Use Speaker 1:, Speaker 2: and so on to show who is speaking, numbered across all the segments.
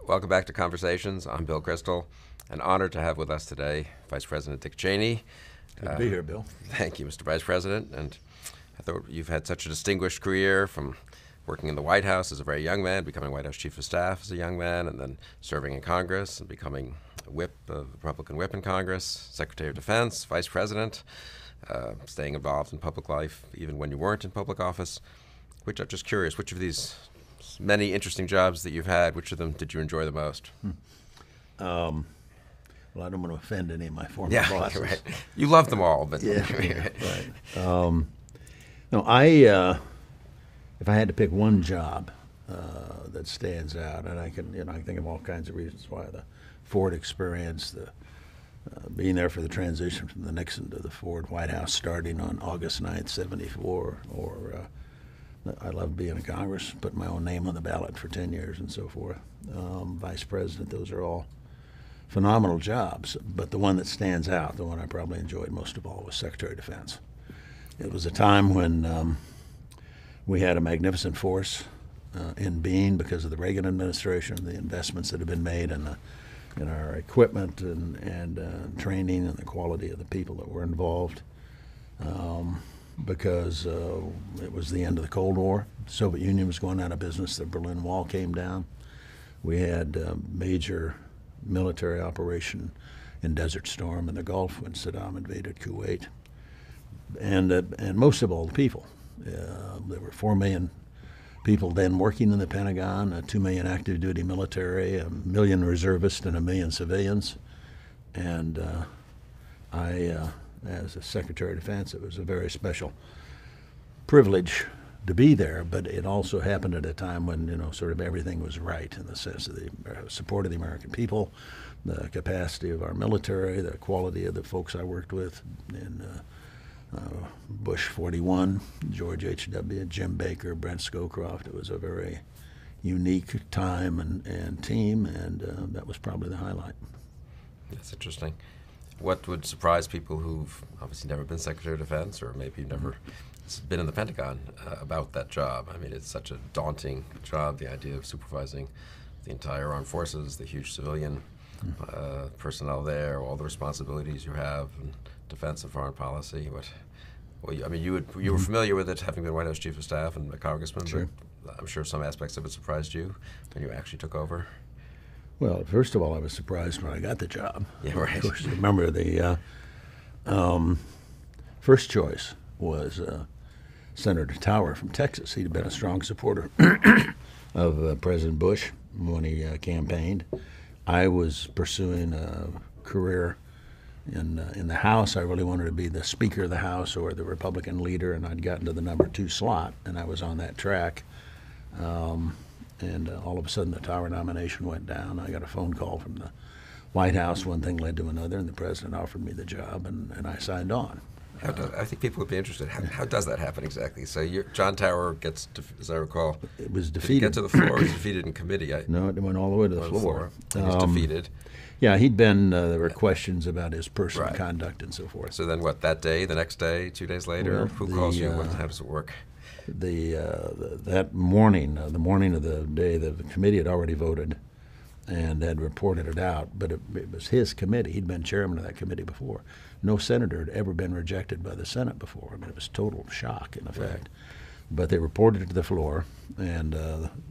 Speaker 1: Welcome back to Conversations. I'm Bill Kristol. An honor to have with us today Vice President Dick Cheney.
Speaker 2: Good to be here, Bill.
Speaker 1: Thank you, Mr. Vice President. And I thought you've had such a distinguished career, from working in the White House as a very young man, becoming White House Chief of Staff as a young man, and then serving in Congress and becoming a Republican whip in Congress, Secretary of Defense, Vice President, staying involved in public life even when you weren't in public office. Which I'm just curious, which of these many interesting jobs that you've had, which of them did you enjoy the most?
Speaker 2: Well, I don't want to offend any of my former bosses.
Speaker 1: Right. You love them all, but
Speaker 2: yeah, right. No, if I had to pick one job that stands out, and I can think of all kinds of reasons why: the Ford experience, the being there for the transition from the Nixon to the Ford White House starting on August 9th, '74, or I loved being in Congress, putting my own name on the ballot for 10 years and so forth. Vice President, those are all phenomenal jobs, but the one that stands out, the one I probably enjoyed most of all, was Secretary of Defense. It was a time when we had a magnificent force in being because of the Reagan administration, the investments that had been made in our equipment and training and the quality of the people that were involved. Because it was the end of the Cold War. The Soviet Union was going out of business. The Berlin Wall came down. We had a major military operation in Desert Storm in the Gulf when Saddam invaded Kuwait. And most of all, the people. There were 4 million people then working in the Pentagon, 2 million active duty military, 1 million reservists, and 1 million civilians. And as a Secretary of Defense, it was a very special privilege to be there, but it also happened at a time when, sort of everything was right in the sense of the support of the American people, the capacity of our military, the quality of the folks I worked with in Bush 41, George H.W., Jim Baker, Brent Scowcroft. It was a very unique time and team, and that was probably the highlight.
Speaker 1: That's interesting. What would surprise people who've obviously never been Secretary of Defense, or maybe never been in the Pentagon, about that job? I mean, it's such a daunting job, the idea of supervising the entire armed forces, the huge civilian personnel there, all the responsibilities you have in defense and foreign policy. You were familiar with it, having been White House Chief of Staff and a congressman,
Speaker 2: sure.
Speaker 1: But I'm sure some aspects of it surprised you when you actually took over.
Speaker 2: Well, first of all, I was surprised when I got the job.
Speaker 1: Yeah, right.
Speaker 2: Of course, remember the first choice was Senator Tower from Texas. He'd been a strong supporter of President Bush when he campaigned. I was pursuing a career in the House. I really wanted to be the Speaker of the House or the Republican leader, and I'd gotten to the number 2 slot, and I was on that track. And all of a sudden, the Tower nomination went down. I got a phone call from the White House. One thing led to another, and the president offered me the job, and I signed on.
Speaker 1: I think people would be interested. How does that happen exactly? So John Tower gets, as I recall,
Speaker 2: it was defeated.
Speaker 1: Did he get to the floor? He was defeated in committee.
Speaker 2: No, it went all the way to the floor.
Speaker 1: He was defeated.
Speaker 2: Yeah, he'd been. There were questions about his personal conduct and so forth.
Speaker 1: So then, what? That day, the next day, 2 days later,
Speaker 2: well,
Speaker 1: who calls you? How does it work?
Speaker 2: That morning, the morning of the day, the committee had already voted and had reported it out, but it was his committee. He'd been chairman of that committee before. No senator had ever been rejected by the Senate before. I mean, it was total shock, in effect. Right. But they reported it to the floor, and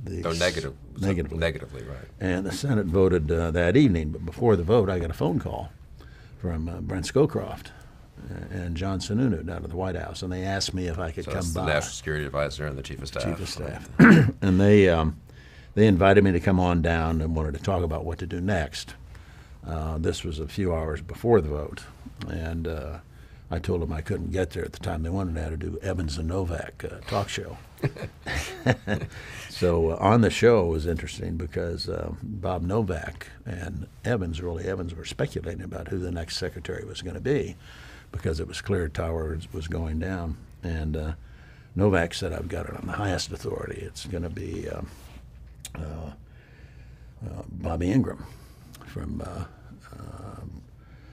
Speaker 1: negatively, right.
Speaker 2: And the Senate voted that evening. But before the vote, I got a phone call from Brent Scowcroft and John Sununu down at the White House, and they asked me if I could come by.
Speaker 1: The National Security Advisor and the Chief of Staff.
Speaker 2: Chief of Staff. And they invited me to come on down and wanted to talk about what to do next. This was a few hours before the vote, and I told them I couldn't get there at the time. They wanted to do Evans and Novak talk show. So on the show, it was interesting because Bob Novak and Evans were speculating about who the next secretary was going to be, because it was clear Tower was going down. And Novak said, "I've got it on the highest authority. It's going to be Bobby Ingram,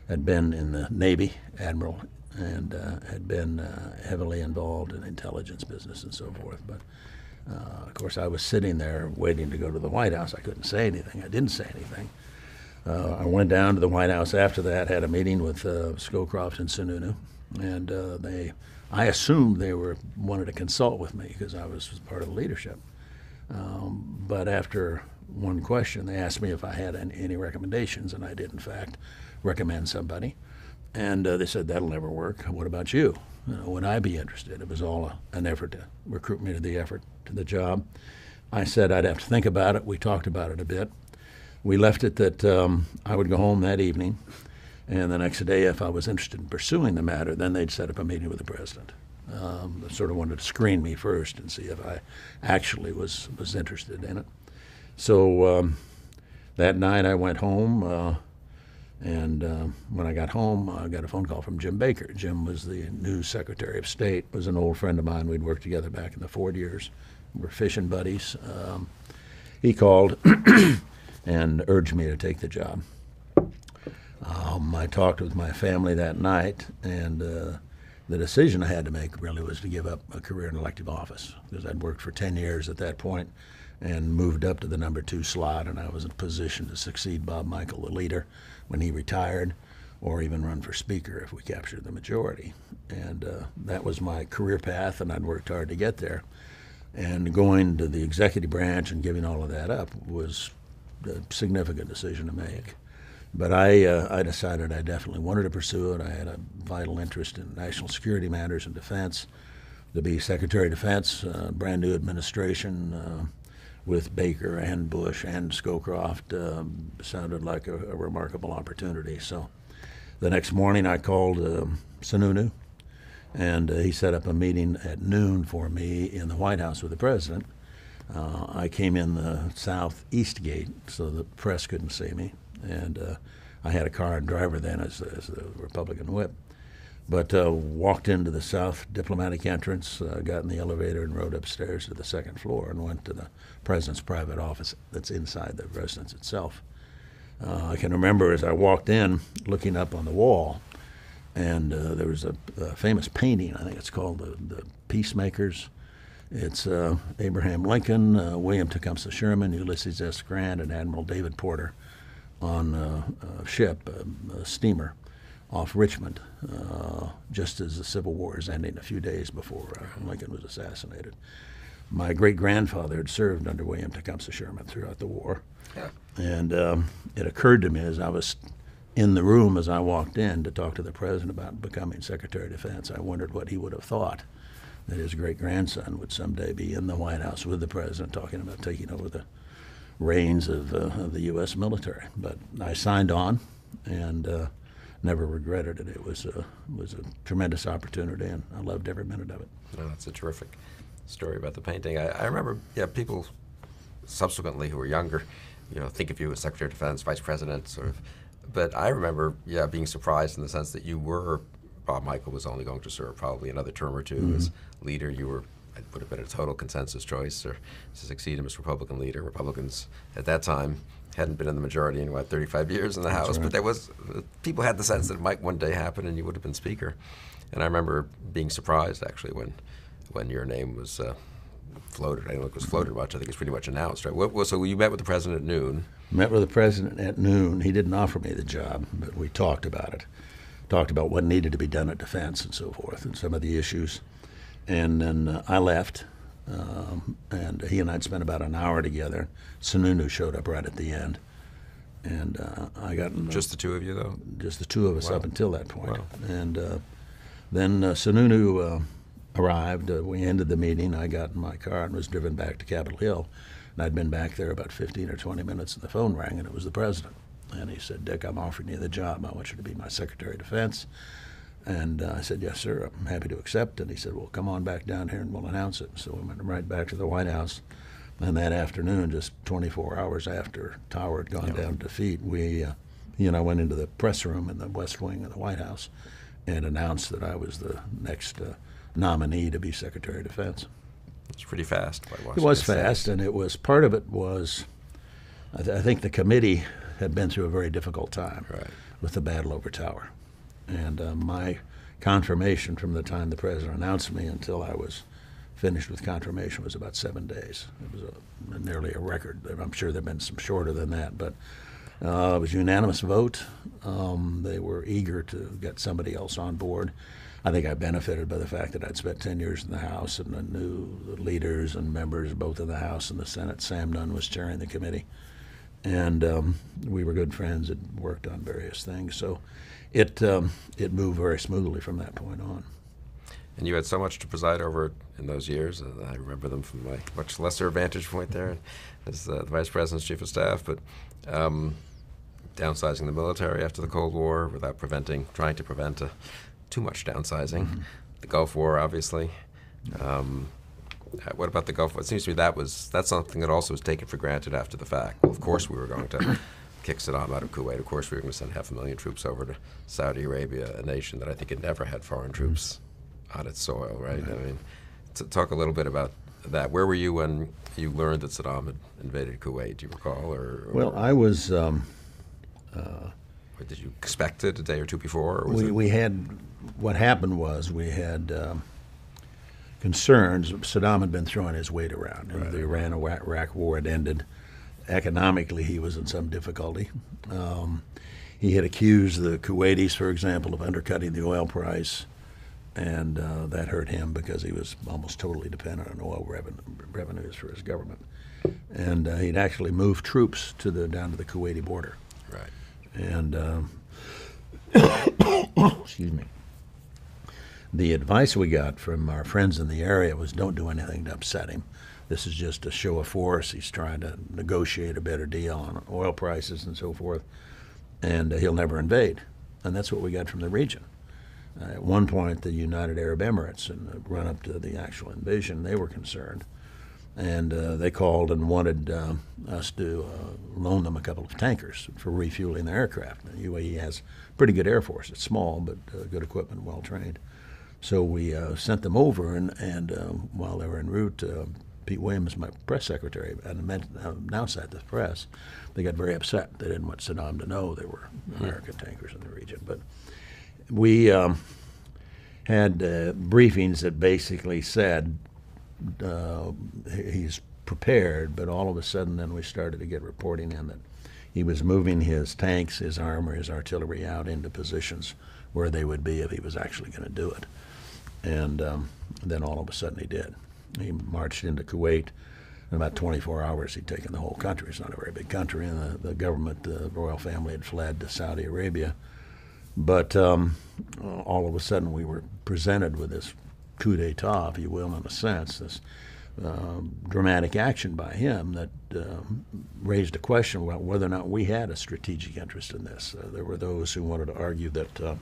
Speaker 2: had been in the Navy, admiral, and had been heavily involved in intelligence business and so forth. But Of course, I was sitting there waiting to go to the White House. I couldn't say anything. I didn't say anything. I went down to the White House after that, had a meeting with Scowcroft and Sununu, and I assumed they wanted to consult with me because I was part of the leadership. But after one question, they asked me if I had any recommendations, and I did, in fact, recommend somebody. And they said, that'll never work. What about you? Would I be interested? It was all an effort to recruit me to the job. I said I'd have to think about it. We talked about it a bit. We left it that I would go home that evening, and the next day, if I was interested in pursuing the matter, then they'd set up a meeting with the president. They sort of wanted to screen me first and see if I actually was interested in it. So that night I went home, and when I got home, I got a phone call from Jim Baker. Jim was the new Secretary of State, was an old friend of mine. We'd worked together back in the Ford years. We were fishing buddies. He called and urged me to take the job. I talked with my family that night, and the decision I had to make really was to give up a career in elective office, because I'd worked for 10 years at that point and moved up to the number 2 slot, and I was in a position to succeed Bob Michael, the leader, when he retired, or even run for Speaker if we captured the majority. And that was my career path, and I'd worked hard to get there. And going to the executive branch and giving all of that up was a significant decision to make. But I decided I definitely wanted to pursue it. I had a vital interest in national security matters and defense. To be Secretary of Defense, brand new administration with Baker and Bush and Scowcroft sounded like a remarkable opportunity. So the next morning I called Sununu, and he set up a meeting at noon for me in the White House with the president. I came in the southeast gate so the press couldn't see me, and I had a car and driver then as the Republican whip. But walked into the south diplomatic entrance, got in the elevator and rode upstairs to the second floor and went to the president's private office that's inside the residence itself. I can remember as I walked in, looking up on the wall, and there was a famous painting, I think it's called the Peacemakers. It's Abraham Lincoln, William Tecumseh Sherman, Ulysses S. Grant, and Admiral David Porter on a ship, a steamer, off Richmond, just as the Civil War is ending a few days before Lincoln was assassinated. My great-grandfather had served under William Tecumseh Sherman throughout the war. Yeah. And it occurred to me as I was in the room as I walked in to talk to the president about becoming Secretary of Defense, I wondered what he would have thought that his great-grandson would someday be in the White House with the president talking about taking over the reins of the U.S. military. But I signed on and never regretted it. It was a tremendous opportunity, and I loved every minute of it.
Speaker 1: Oh, that's a terrific story about the painting. I remember, people subsequently who were younger, think of you as Secretary of Defense, Vice President, sort of. But I remember, being surprised in the sense that Bob Michael was only going to serve probably another term or two as leader. You were, it would have been a total consensus choice to succeed him as Republican leader. Republicans at that time hadn't been in the majority in 35 years in the House, right. But people had the sense that it might one day happen and you would have been Speaker. And I remember being surprised actually when your name was floated. I don't know if it was floated much. I think it was pretty much announced, right? So you met with the president at noon. Met with
Speaker 2: the president at noon. He didn't offer me the job, but we talked about it. Talked about what needed to be done at defense and so forth, and some of the issues. And then I left, and he and I had spent about an hour together. Sununu showed up right at the end, and I got
Speaker 1: just the two of you, though.
Speaker 2: Just the two of us. Wow. Up until that point.
Speaker 1: Wow.
Speaker 2: And then Sununu arrived. We ended the meeting. I got in my car and was driven back to Capitol Hill, and I'd been back there about 15 or 20 minutes, and the phone rang, and it was the president. And he said, "Dick, I'm offering you the job. I want you to be my Secretary of Defense." And I said, "Yes, sir, I'm happy to accept." And he said, "Well, come on back down here and we'll announce it." So we went right back to the White House. And that afternoon, just 24 hours after Tower had gone down to defeat, he and I went into the press room in the West Wing of the White House and announced that I was the next nominee to be Secretary of Defense.
Speaker 1: It's pretty fast.
Speaker 2: It was fast, and it was, part of it was, I think the committee had been through a very difficult time with the battle over Tower. And my confirmation from the time the president announced me until I was finished with confirmation was about 7 days. It was nearly a record. I'm sure there have been some shorter than that, but it was a unanimous vote. They were eager to get somebody else on board. I think I benefited by the fact that I'd spent 10 years in the House, and I knew the leaders and members both in the House and the Senate. Sam Nunn was chairing the committee, and we were good friends and worked on various things. So it moved very smoothly from that point on.
Speaker 1: And you had so much to preside over in those years. I remember them from my much lesser vantage point there as the Vice President's Chief of Staff. But downsizing the military after the Cold War without trying to prevent too much downsizing. Mm-hmm. The Gulf War, obviously. What about the Gulf War? It seems to me that's something that also was taken for granted after the fact. Well, of course we were going to kick Saddam out of Kuwait. Of course we were going to send 500,000 troops over to Saudi Arabia, a nation that I think had never had foreign troops on its soil, right? I mean, to talk a little bit about that. Where were you when you learned that Saddam had invaded Kuwait? Do you recall?
Speaker 2: Well, I was...
Speaker 1: did you expect it a day or two before? Or
Speaker 2: we had... What happened was we had concerns. Saddam had been throwing his weight around. Right. The Iran-Iraq war had ended. Economically, he was in some difficulty. He had accused the Kuwaitis, for example, of undercutting the oil price, and that hurt him because he was almost totally dependent on oil revenues for his government. And he'd actually moved troops down to the Kuwaiti border.
Speaker 1: Right.
Speaker 2: And excuse me. The advice we got from our friends in the area was, don't do anything to upset him. This is just a show of force. He's trying to negotiate a better deal on oil prices and so forth, and he'll never invade. And that's what we got from the region. At one point, the United Arab Emirates, in the run-up to the actual invasion, they were concerned. And they called and wanted us to loan them a couple of tankers for refueling their aircraft. The UAE has a pretty good air force. It's small, but good equipment, well-trained. So we sent them over, and while they were en route, Pete Williams, my press secretary, announced that to the press. They got very upset. They didn't want Saddam to know there were American tankers in the region. But we had briefings that basically said he's prepared, but all of a sudden then we started to get reporting in that he was moving his tanks, his armor, his artillery out into positions where they would be if he was actually going to do it. And then all of a sudden he did. He marched into Kuwait. In about 24 hours, he'd taken the whole country. It's not a very big country, and the government, the royal family, had fled to Saudi Arabia. But all of a sudden, we were presented with this coup d'etat, if you will, in a sense, this dramatic action by him that raised a question about whether or not we had a strategic interest in this. There were those who wanted to argue that,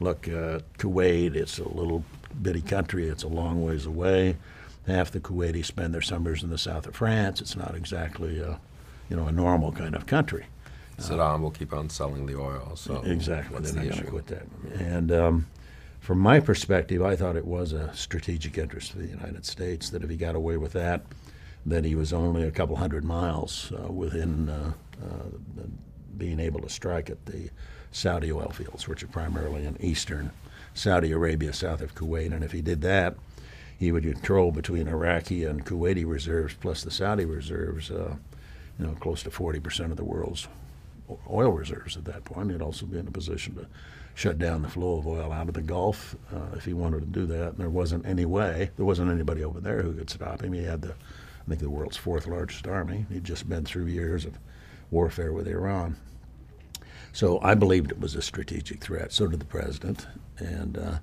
Speaker 2: look, Kuwait, it's a little bitty country, it's a long ways away. Half the Kuwaitis spend their summers in the south of France. It's not exactly a normal kind of country.
Speaker 1: Saddam will keep on selling the oil. So
Speaker 2: exactly,
Speaker 1: what's
Speaker 2: they're
Speaker 1: the
Speaker 2: not going
Speaker 1: issue?
Speaker 2: to quit that. And from my perspective, I thought it was a strategic interest for the United States that if he got away with that, that he was only a couple hundred miles within being able to strike at the Saudi oil fields, which are primarily in eastern Saudi Arabia, south of Kuwait. And if he did that, he would control between Iraqi and Kuwaiti reserves plus the Saudi reserves, close to 40% of the world's oil reserves at that point. He'd also be in a position to shut down the flow of oil out of the Gulf if he wanted to do that. And there wasn't anybody over there who could stop him. He had I think the world's fourth largest army. He'd just been through years of warfare with Iran. So I believed it was a strategic threat. So did the president. And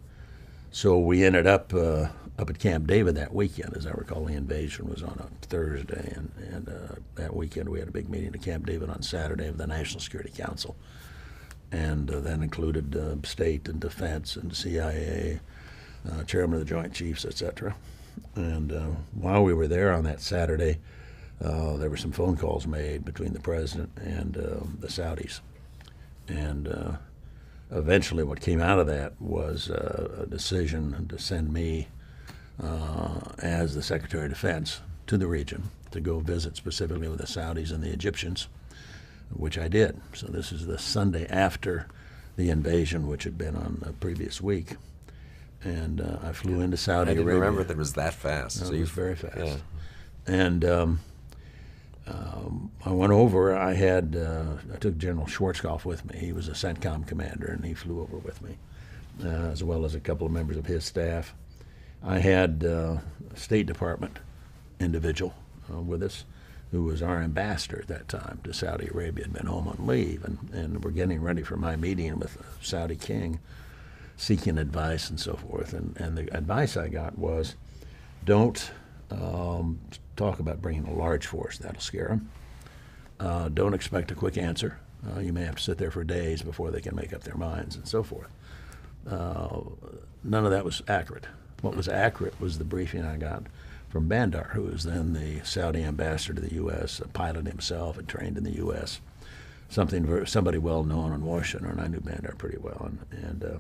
Speaker 2: so we ended up at Camp David that weekend. As I recall, the invasion was on a Thursday, and that weekend we had a big meeting at Camp David on Saturday of the National Security Council, and that included State and Defense and CIA, Chairman of the Joint Chiefs, etc. And while we were there on that Saturday, there were some phone calls made between the president and the Saudis, and eventually what came out of that was a decision to send me as the Secretary of Defense to the region to go visit specifically with the Saudis and the Egyptians, which I did. So this is the Sunday after the invasion, which had been on the previous week. And I flew into Saudi
Speaker 1: I didn't
Speaker 2: Arabia.
Speaker 1: remember that it was that fast.
Speaker 2: No,
Speaker 1: So
Speaker 2: it
Speaker 1: you
Speaker 2: was very fast.
Speaker 1: Yeah.
Speaker 2: And I went over. I took General Schwarzkopf with me. He was a CENTCOM commander, and he flew over with me, as well as a couple of members of his staff. I had a State Department individual with us, who was our ambassador at that time to Saudi Arabia, had been home on leave, and we're getting ready for my meeting with the Saudi king, seeking advice and so forth. And the advice I got was, don't talk about bringing a large force. That'll scare them. Don't expect a quick answer. You may have to sit there for days before they can make up their minds and so forth. None of that was accurate. What was accurate was the briefing I got from Bandar, who was then the Saudi ambassador to the U.S., a pilot himself, had trained in the U.S., somebody well known in Washington, and I knew Bandar pretty well. And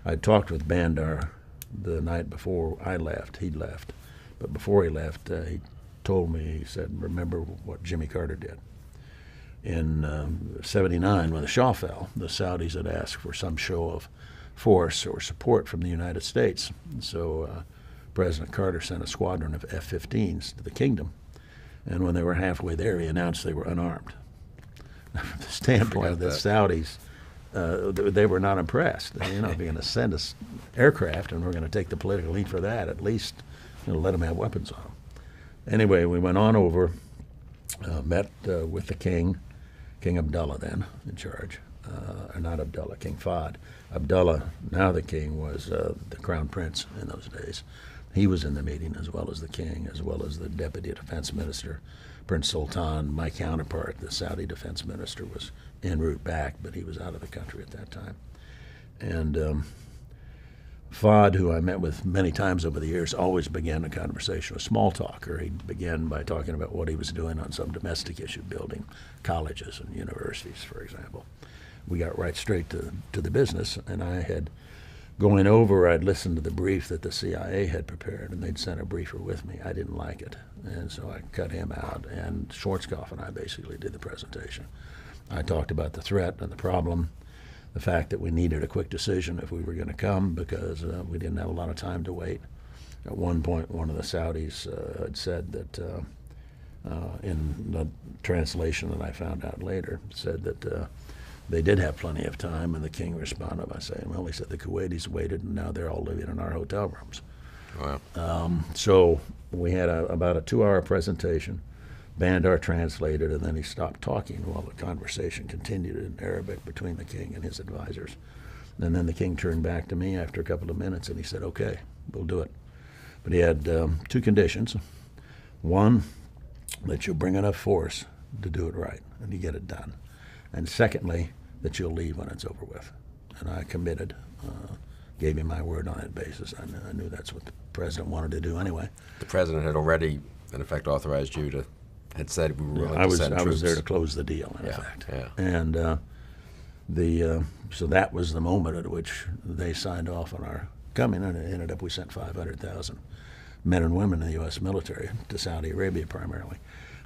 Speaker 2: I talked with Bandar the night before I left. He'd left. But before he left, he told me, he said, remember what Jimmy Carter did. In '79, when the Shah fell, the Saudis had asked for some show of force or support from the United States. So President Carter sent a squadron of F-15s to the kingdom, and when they were halfway there, he announced they were unarmed. From the standpoint of the Saudis, they were not impressed. You know, if you're going to send us aircraft and we're going to take the political heat for that, at least let them have weapons on them. Anyway, we went on over, met with the king, King Abdullah then in charge, or not Abdullah, King Fahd. Abdullah, now the king, was the crown prince in those days. He was in the meeting, as well as the king, as well as the deputy defense minister, Prince Sultan. My counterpart, the Saudi defense minister, was en route back, but he was out of the country at that time. And Fahd, who I met with many times over the years, always began a conversation with small talker. He'd begin by talking about what he was doing on some domestic issue, building colleges and universities, for example. We got right straight to the business, and I had, going over, I'd listened to the brief that the CIA had prepared, and they'd sent a briefer with me. I didn't like it, and so I cut him out, and Schwarzkopf and I basically did the presentation. I talked about the threat and the problem, the fact that we needed a quick decision if we were going to come, because we didn't have a lot of time to wait. At one point, one of the Saudis had said that, in the translation that I found out later, said that they did have plenty of time, and the king responded by saying, well, he said the Kuwaitis waited, and now they're all living in our hotel rooms.
Speaker 1: Wow.
Speaker 2: So we had about a 2-hour presentation. Bandar translated, and then he stopped talking while the conversation continued in Arabic between the king and his advisors. And then the king turned back to me after a couple of minutes, and he said, okay, we'll do it. But he had 2 conditions. One, that you'll bring enough force to do it right and to get it done. And secondly, that you'll leave when it's over with. And I committed, gave him my word on that basis. I knew that's what the president wanted to do anyway.
Speaker 1: The president had already, in effect, authorized you to, had said we were willing to send troops.
Speaker 2: I was there to close the deal, in effect.
Speaker 1: Yeah.
Speaker 2: And so that was the moment at which they signed off on our coming, and it ended up we sent 500,000 men and women in the U.S. military to Saudi Arabia primarily.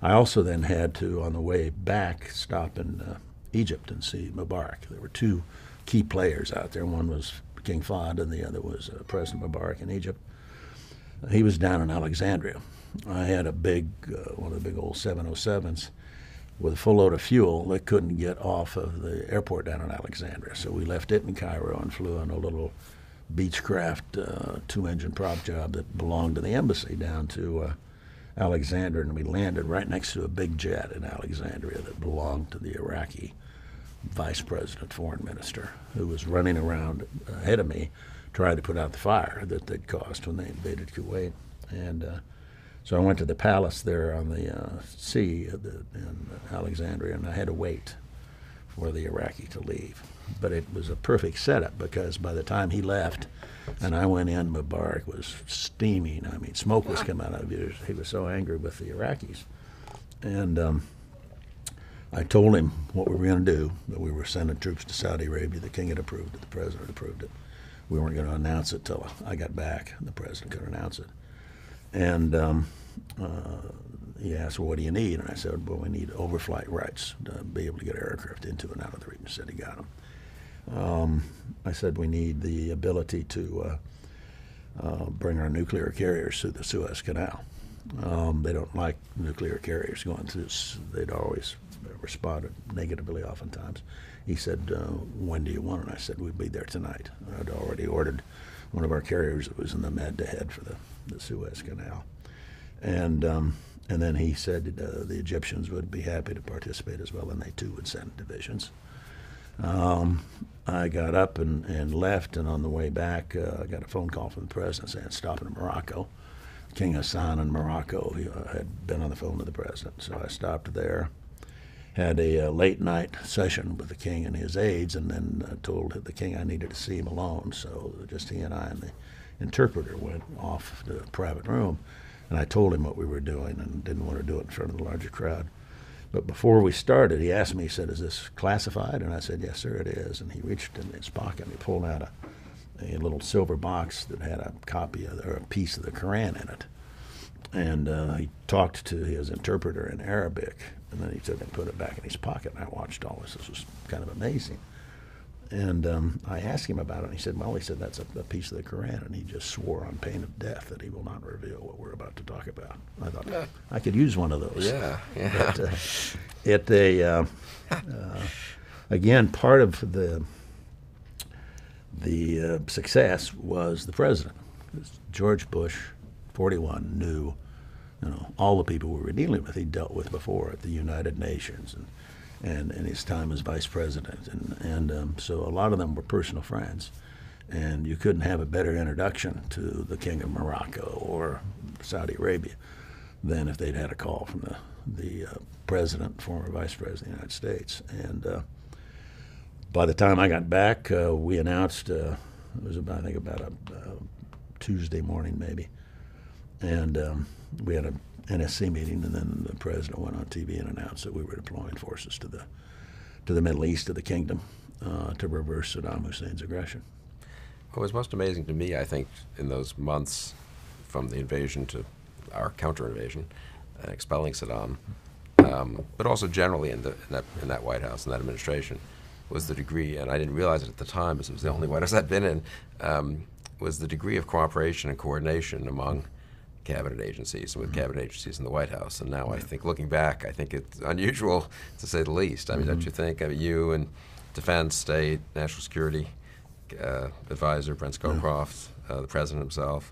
Speaker 2: I also then had to, on the way back, stop in Egypt and see Mubarak. There were 2 key players out there. One was King Fahd, and the other was President Mubarak in Egypt. He was down in Alexandria. I had a big, one of the big old 707s with a full load of fuel that couldn't get off of the airport down in Alexandria. So we left it in Cairo and flew on a little Beechcraft 2-engine prop job that belonged to the embassy down to Alexandria, and we landed right next to a big jet in Alexandria that belonged to the Iraqi vice president, foreign minister, who was running around ahead of me trying to put out the fire that they'd caused when they invaded Kuwait. And so I went to the palace there on the sea in Alexandria, and I had to wait for the Iraqi to leave. But it was a perfect setup, because by the time he left and I went in, Mubarak was steaming. I mean, smoke was coming out of it. He was so angry with the Iraqis. And I told him what we were going to do, that we were sending troops to Saudi Arabia. The king had approved it. The president approved it. We weren't going to announce it till I got back. The president could announce it. And he asked, well, what do you need? And I said, well, we need overflight rights to be able to get aircraft into and out of the region. He said he got them. I said we need the ability to bring our nuclear carriers through the Suez Canal. They don't like nuclear carriers going through. They'd always responded negatively oftentimes. He said, when do you want it? I said, we'd be there tonight. I'd already ordered one of our carriers that was in the Med to head for the Suez Canal. And then he said the Egyptians would be happy to participate as well, and they too would send divisions. I got up and left, and on the way back, I got a phone call from the president saying, stop in Morocco. King Hassan in Morocco had been on the phone to the president, so I stopped there, had a late night session with the king and his aides, and then told the king I needed to see him alone. So just he and I and the interpreter went off to a private room, and I told him what we were doing and didn't want to do it in front of the larger crowd. But before we started, he asked me, he said, is this classified? And I said, yes, sir, it is. And he reached in his pocket and he pulled out a little silver box that had a copy of, or a piece of the Quran in it. And he talked to his interpreter in Arabic, and then he took and put it back in his pocket, and I watched all this. This was kind of amazing. And I asked him about it, and he said, well, he said, that's a piece of the Quran, and he just swore on pain of death that he will not reveal what we're about to talk about. I thought, I could use one of those.
Speaker 1: Yeah, yeah.
Speaker 2: But again, part of the success was the president. George Bush, 41, knew, all the people we were dealing with he'd dealt with before at the United Nations and in his time as vice president. And so a lot of them were personal friends. And you couldn't have a better introduction to the King of Morocco or Saudi Arabia than if they'd had a call from the president, former vice president of the United States. And by the time I got back, we announced, it was about a Tuesday morning maybe, and we had an NSC meeting, and then the president went on TV and announced that we were deploying forces to the Middle East, to the kingdom, to reverse Saddam Hussein's aggression.
Speaker 1: What was most amazing to me, I think, in those months from the invasion to our counter-invasion, expelling Saddam, but also generally in that White House, in that administration, was the degree, and I didn't realize it at the time, because it was the only White House I'd been in, was the degree of cooperation and coordination among cabinet agencies and with cabinet agencies in the White House. And now I think, looking back, I think it's unusual to say the least. I mean, don't you think? I mean, you and Defense, State, National Security Advisor Brent Scowcroft, the President himself.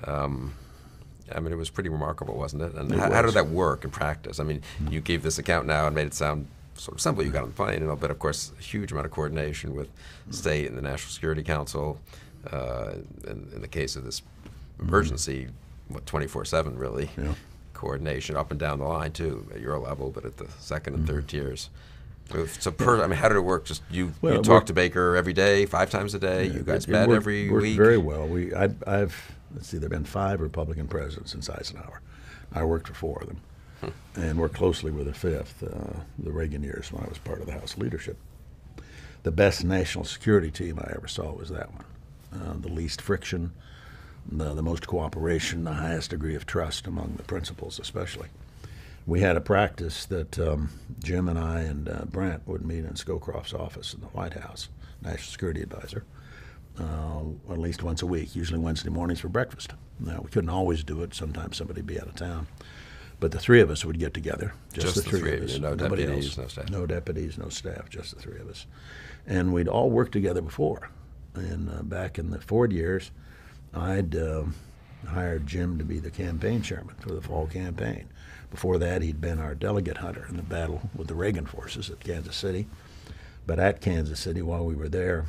Speaker 1: I mean, it was pretty remarkable, wasn't it? And how did that work in practice? I mean, you gave this account now and made it sound sort of simple. You got on the plane, but of course, a huge amount of coordination with State and the National Security Council. In the case of this emergency, 24/7 really, coordination up and down the line too, at your level, but at the second and third tiers. So, I mean, how did it work? Just you talked to Baker every day, 5 times a day. You guys met every
Speaker 2: worked
Speaker 1: week.
Speaker 2: Very well. I've let's see, there've been 5 Republican presidents since Eisenhower. I worked for 4 of them, and worked closely with the 5th, the Reagan years when I was part of the House leadership. The best national security team I ever saw was that one. The least friction, the most cooperation, the highest degree of trust among the principals especially. We had a practice that Jim and I and Brent would meet in Scowcroft's office in the White House, National Security Advisor, at least once a week, usually Wednesday mornings for breakfast. Now, we couldn't always do it. Sometimes somebody would be out of town. But the 3 of us would get together, just the three of us.
Speaker 1: No
Speaker 2: Nobody
Speaker 1: deputies,
Speaker 2: else.
Speaker 1: no staff.
Speaker 2: No deputies, no staff, just the 3 of us. And we'd all worked together before. And back in the Ford years, I'd hired Jim to be the campaign chairman for the fall campaign. Before that, he'd been our delegate hunter in the battle with the Reagan forces at Kansas City. But at Kansas City, while we were there,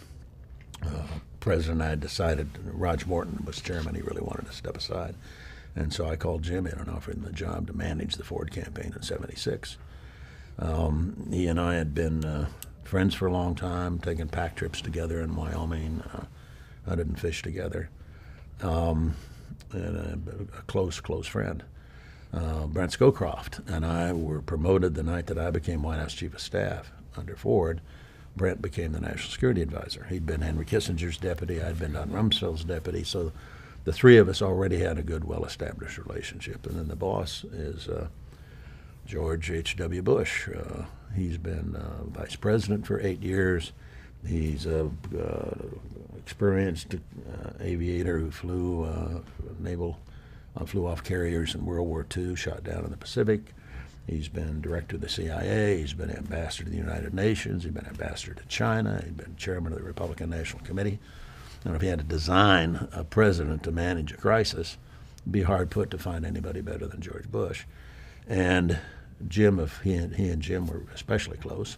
Speaker 2: President and I had decided, Raj Morton was chairman, he really wanted to step aside. And so I called Jim in and offered him the job to manage the Ford campaign in '76. He and I had been friends for a long time, taking pack trips together in Wyoming, hunted and fished together, and a close friend. Brent Scowcroft and I were promoted the night that I became White House Chief of Staff under Ford. Brent became the National Security Advisor. He'd been Henry Kissinger's deputy. I'd been Don Rumsfeld's deputy. So the 3 of us already had a good, well-established relationship. And then the boss is George H.W. Bush. He's been vice president for 8 years, He's a experienced aviator who flew flew off carriers in World War II, shot down in the Pacific. He's been director of the CIA. He's been ambassador to the United Nations. He's been ambassador to China. He's been chairman of the Republican National Committee. And if he had to design a president to manage a crisis, it'd be hard put to find anybody better than George Bush. And Jim, he and Jim were especially close,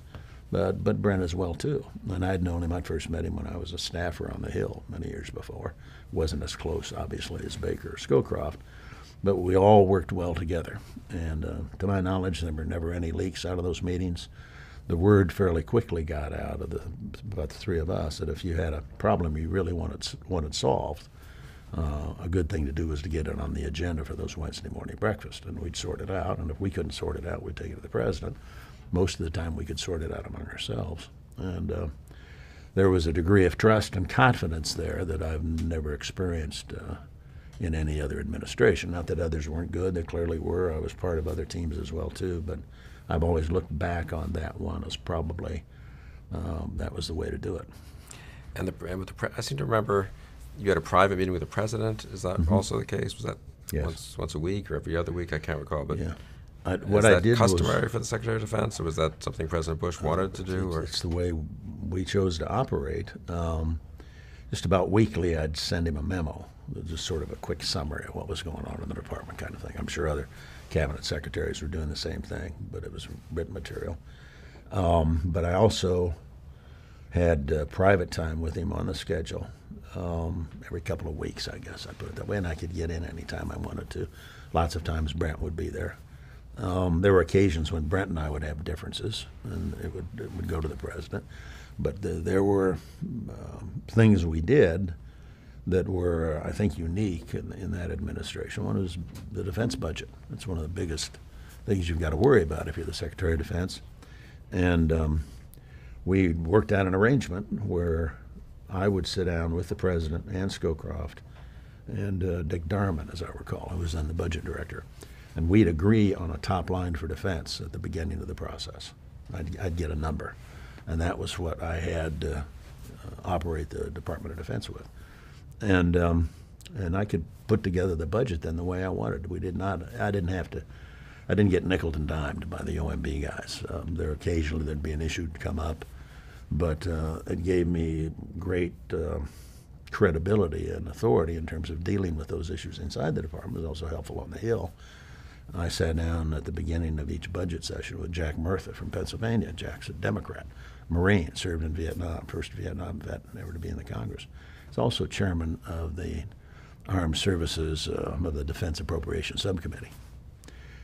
Speaker 2: but Brent as well too. And I'd known him. I first met him when I was a staffer on the Hill many years before. Wasn't as close, obviously, as Baker or Scowcroft, but we all worked well together. And to my knowledge, there were never any leaks out of those meetings. The word fairly quickly got out of about the three of us that if you had a problem you really wanted solved, a good thing to do was to get it on the agenda for those Wednesday morning breakfast, and we'd sort it out. And if we couldn't sort it out, we'd take it to the president. Most of the time, we could sort it out among ourselves. And there was a degree of trust and confidence there that I've never experienced in any other administration. Not that others weren't good; they clearly were. I was part of other teams as well too, but I've always looked back on that one as probably that was the way to do it.
Speaker 1: And I seem to remember you had a private meeting with the president. Is that also the case? Was that
Speaker 2: Yes.
Speaker 1: once a week or every other week? I can't recall. But
Speaker 2: Yeah.
Speaker 1: Is that customary for the Secretary of Defense, or was that something President Bush wanted to do? Or?
Speaker 2: It's the way we chose to operate. Just about weekly, I'd send him a memo, just sort of a quick summary of what was going on in the department, kind of thing. I'm sure other cabinet secretaries were doing the same thing, but it was written material. But I also had private time with him on the schedule every couple of weeks, I guess I put it that way, and I could get in any time I wanted to. Lots of times Brent would be there. There were occasions when Brent and I would have differences, and it would go to the president. But there were things we did that were, I think, unique in that administration. One was the defense budget. That's one of the biggest things you've got to worry about if you're the Secretary of Defense. And we worked out an arrangement where I would sit down with the president and Scowcroft and Dick Darman, as I recall, who was then the budget director. And we'd agree on a top line for defense at the beginning of the process. I'd get a number. And that was what I had to operate the Department of Defense with. And I could put together the budget then the way I wanted. I didn't get nickeled and dimed by the OMB guys. There occasionally there'd be an issue to come up, but it gave me great credibility and authority in terms of dealing with those issues inside the department. It was also helpful on the Hill. I sat down at the beginning of each budget session with Jack Murtha from Pennsylvania. Jack's a Democrat, Marine, served in Vietnam, first Vietnam vet, never to be in the Congress. He's also chairman of the Armed Services of the Defense Appropriations Subcommittee.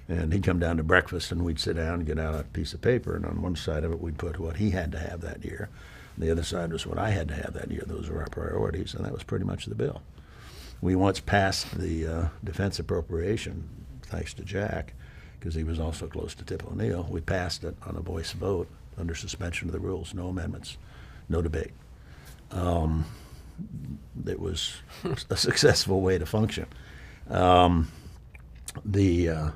Speaker 2: And he'd come down to breakfast, and we'd sit down and get out a piece of paper, and on one side of it we'd put what he had to have that year. The other side was what I had to have that year. Those were our priorities, and that was pretty much the bill. We once passed the defense appropriation, thanks to Jack, because he was also close to Tip O'Neill. We passed it on a voice vote under suspension of the rules, no amendments, no debate. It was a successful way to function. The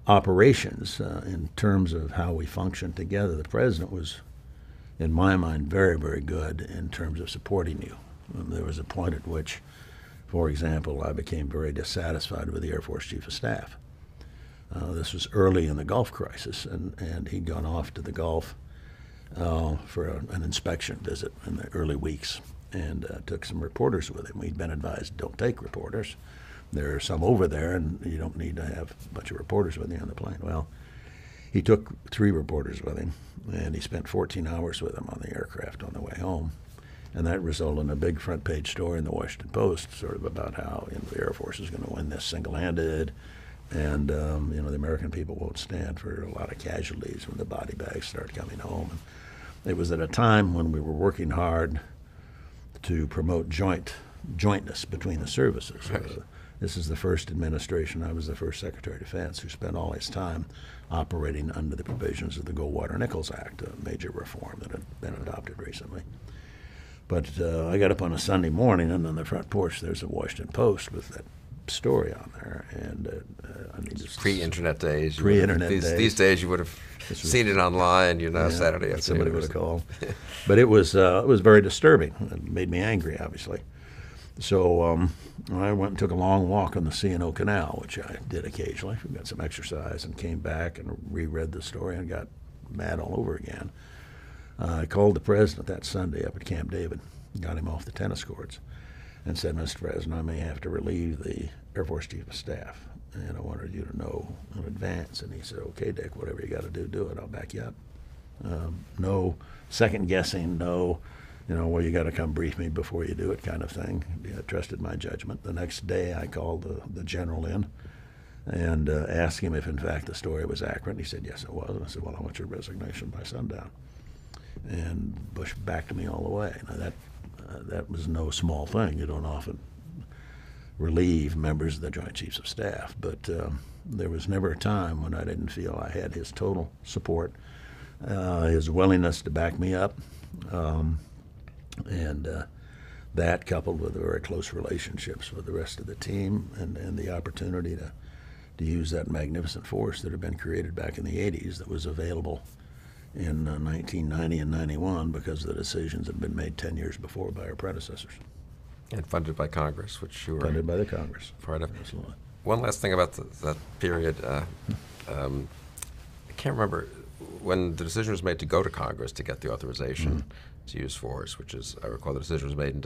Speaker 2: operations, in terms of how we functioned together, the president was, in my mind, very, very good in terms of supporting you. There was a point at which, for example, I became very dissatisfied with the Air Force Chief of Staff. This was early in the Gulf crisis, and he'd gone off to the Gulf for an inspection visit in the early weeks, and took some reporters with him. We'd been advised, don't take reporters. There are some over there, and you don't need to have a bunch of reporters with you on the plane. Well, he took 3 reporters with him, and he spent 14 hours with them on the aircraft on the way home. And that resulted in a big front page story in the Washington Post, sort of about how the Air Force is going to win this single-handed, and the American people won't stand for a lot of casualties when the body bags start coming home. And it was at a time when we were working hard to promote jointness between the services.
Speaker 1: Right.
Speaker 2: This is the first administration. I was the first Secretary of Defense who spent all his time operating under the provisions of the Goldwater-Nichols Act, a major reform that had been adopted recently. But I got up on a Sunday morning, and on the front porch there's a Washington Post with that story on there, and I mean, just
Speaker 1: pre-internet days.
Speaker 2: Pre-internet days.
Speaker 1: These days, you would have seen it online, Saturday afternoon.
Speaker 2: Somebody would have called. But it was very disturbing. It made me angry, obviously. So I went and took a long walk on the C&O Canal, which I did occasionally. Got some exercise and came back and reread the story and got mad all over again. I called the president that Sunday up at Camp David, got him off the tennis courts, and said, Mr. President, I may have to relieve the Air Force Chief of Staff, and I wanted you to know in advance. And he said, okay, Dick, whatever you got to do it. I'll back you up. No second guessing, no, well, you got to come brief me before you do it kind of thing. I trusted my judgment. The next day I called the general in and asked him if, in fact, the story was accurate. And he said, yes, it was. And I said, well, I want your resignation by sundown. And Bush backed me all the way. Now, that was no small thing. You don't often relieve members of the Joint Chiefs of Staff, but there was never a time when I didn't feel I had his total support, his willingness to back me up, and that coupled with very close relationships with the rest of the team and the opportunity to use that magnificent force that had been created back in the 80s that was available in 1990 and 91 because the decisions had been made 10 years before by our predecessors.
Speaker 1: And funded by Congress, which you were
Speaker 2: funded by the Congress.
Speaker 1: Part of.
Speaker 2: Absolutely.
Speaker 1: One last thing about that period. I can't remember when the decision was made to go to Congress to get the authorization to use force, which is, I recall the decision was made in